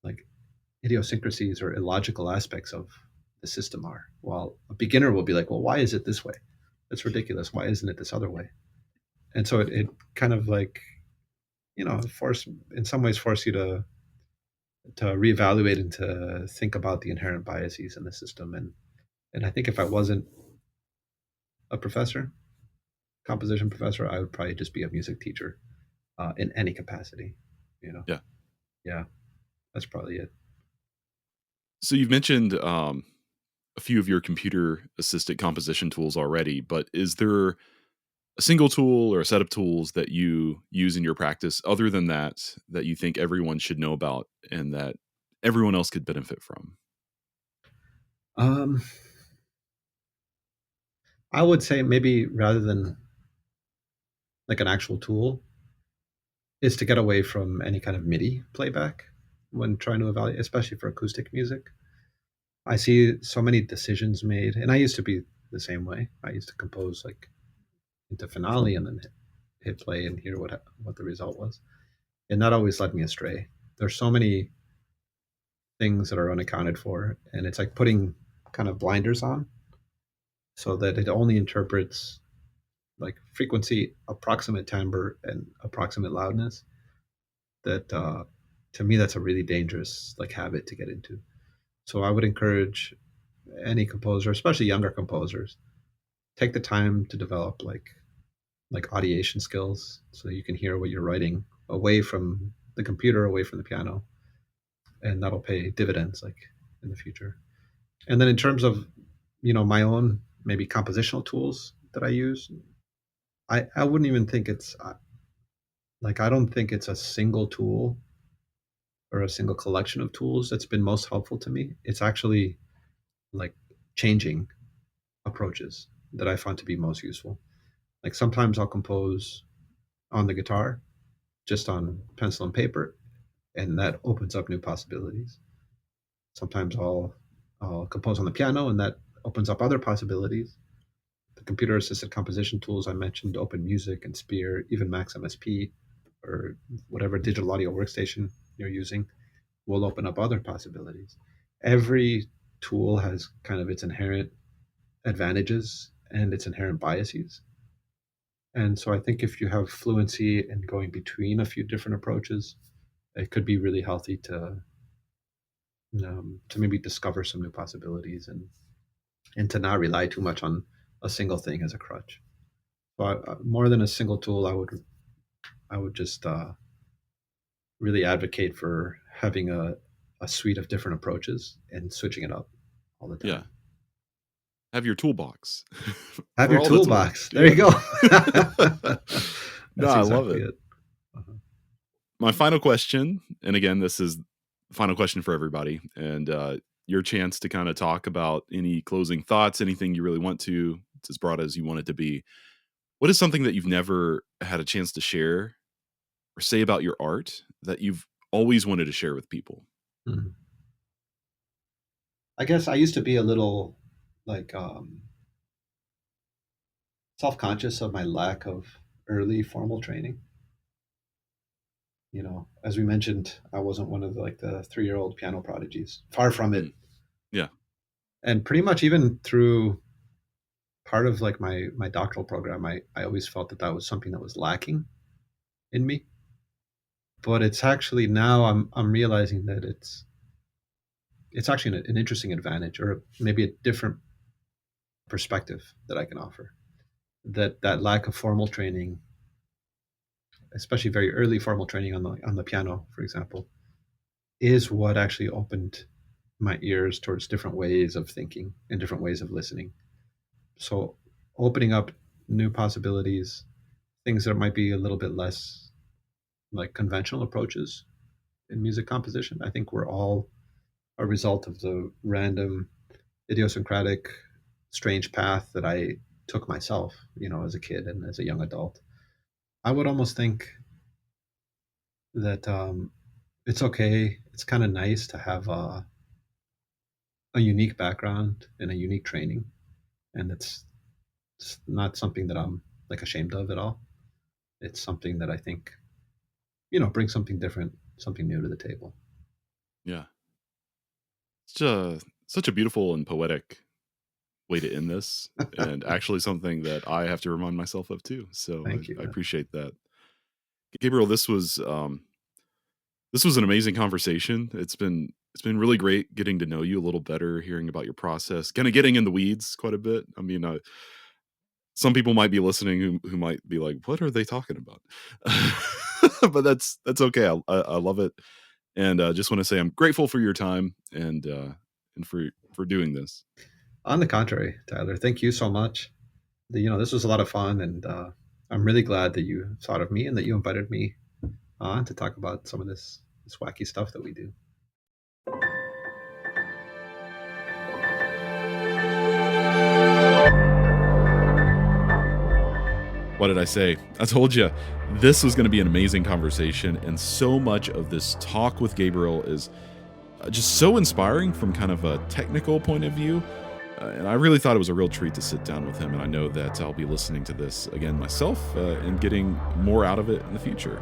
like idiosyncrasies or illogical aspects of the system are. While a beginner will be like, well, why is it this way? That's ridiculous. Why isn't it this other way? And so it kind of like, force in some ways force you to reevaluate and to think about the inherent biases in the system. And I think if I wasn't a professor, composition professor, I would probably just be a music teacher in any capacity. Yeah. Yeah, that's probably it. So you've mentioned a few of your computer assisted composition tools already, but is there a single tool or a set of tools that you use in your practice other than that you think everyone should know about and that everyone else could benefit from? Um, I would say maybe rather than like an actual tool, is to get away from any kind of MIDI playback when trying to evaluate, especially for acoustic music. I see so many decisions made, and I used to be the same way. I used to compose like into finale and then hit play and hear what the result was, and that always led me astray. There's so many things that are unaccounted for, and it's like putting kind of blinders on so that it only interprets like frequency, approximate timbre, and approximate loudness. That to me, that's a really dangerous like habit to get into. So I would encourage any composer, especially younger composers, take the time to develop like audiation skills so you can hear what you're writing away from the computer, away from the piano, and that'll pay dividends like in the future. And then in terms of my own maybe compositional tools that I use, I wouldn't even think it's like I don't think it's a single tool or a single collection of tools that's been most helpful to me. It's actually like changing approaches that I find to be most useful. Like sometimes I'll compose on the guitar, just on pencil and paper, and that opens up new possibilities. Sometimes I'll compose on the piano, and that opens up other possibilities. The computer assisted composition tools I mentioned, Open Music and Spear, even Max MSP, or whatever digital audio workstation you're using, will open up other possibilities. Every tool has kind of its inherent advantages and its inherent biases. And so I think if you have fluency in going between a few different approaches, it could be really healthy to maybe discover some new possibilities and to not rely too much on a single thing as a crutch. But more than a single tool, I would just really advocate for having a suite of different approaches and switching it up all the time. Yeah. Have your toolbox. Have for your all the toolbox. tools. There you go. No, That's I love exactly it. Uh-huh. My final question, and again, this is the final question for everybody, and your chance to kind of talk about any closing thoughts, anything you really want to. It's as broad as you want it to be. What is something that you've never had a chance to share or say about your art that you've always wanted to share with people? Mhm. I guess I used to be a little like self-conscious of my lack of early formal training. As we mentioned, I wasn't one of the 3-year-old piano prodigies. Far from it. Yeah. And pretty much even through part of like my doctoral program, I always felt that was something that was lacking in me. But it's actually now I'm realizing that it's actually an interesting advantage, or maybe a different perspective that I can offer. That lack of formal training, especially very early formal training on the piano, for example, is what actually opened my ears towards different ways of thinking and different ways of listening. So opening up new possibilities, things that might be a little bit less like conventional approaches in music composition. I think we're all a result of the random, idiosyncratic, strange path that I took myself, as a kid and as a young adult. I would almost think that it's okay. It's kind of nice to have a unique background and a unique training, and it's not something that I'm like ashamed of at all. It's something that I think brings something different, something new to the table. Yeah. It's such a beautiful and poetic way to end this, and actually something that I have to remind myself of too. So Thank you. I appreciate that. Gabriel, this was an amazing conversation. It's been really great getting to know you a little better, hearing about your process, kind of getting in the weeds quite a bit. I mean, some people might be listening who might be like, "What are they talking about?" But that's okay. I love it, and just want to say I'm grateful for your time and for doing this. On the contrary, Tyler, thank you so much. This was a lot of fun, and I'm really glad that you thought of me and that you invited me on to talk about some of this wacky stuff that we do. What did I say? I told you this was going to be an amazing conversation, and so much of this talk with Gabriel is just so inspiring from kind of a technical point of view. And I really thought it was a real treat to sit down with him, and I know that I'll be listening to this again myself and getting more out of it in the future.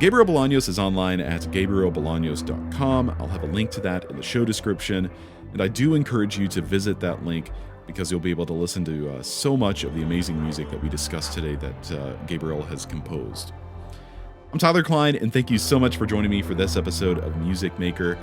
Gabriel Bolaños is online at gabrielbolaños.com. I'll have a link to that in the show description, and I do encourage you to visit that link because you'll be able to listen to so much of the amazing music that we discussed today that Gabriel has composed. I'm Tyler Kline, and thank you so much for joining me for this episode of Music Maker.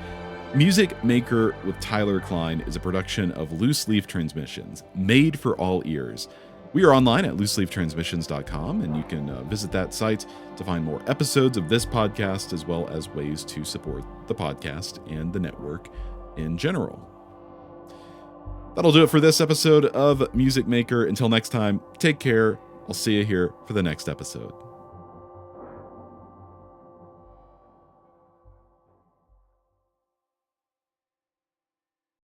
Music Maker with Tyler Kline is a production of Loose Leaf Transmissions, made for all ears. We are online at looseleaftransmissions.com, and you can visit that site to find more episodes of this podcast, as well as ways to support the podcast and the network in general. That'll do it for this episode of Music Maker. Until next time, take care. I'll see you here for the next episode.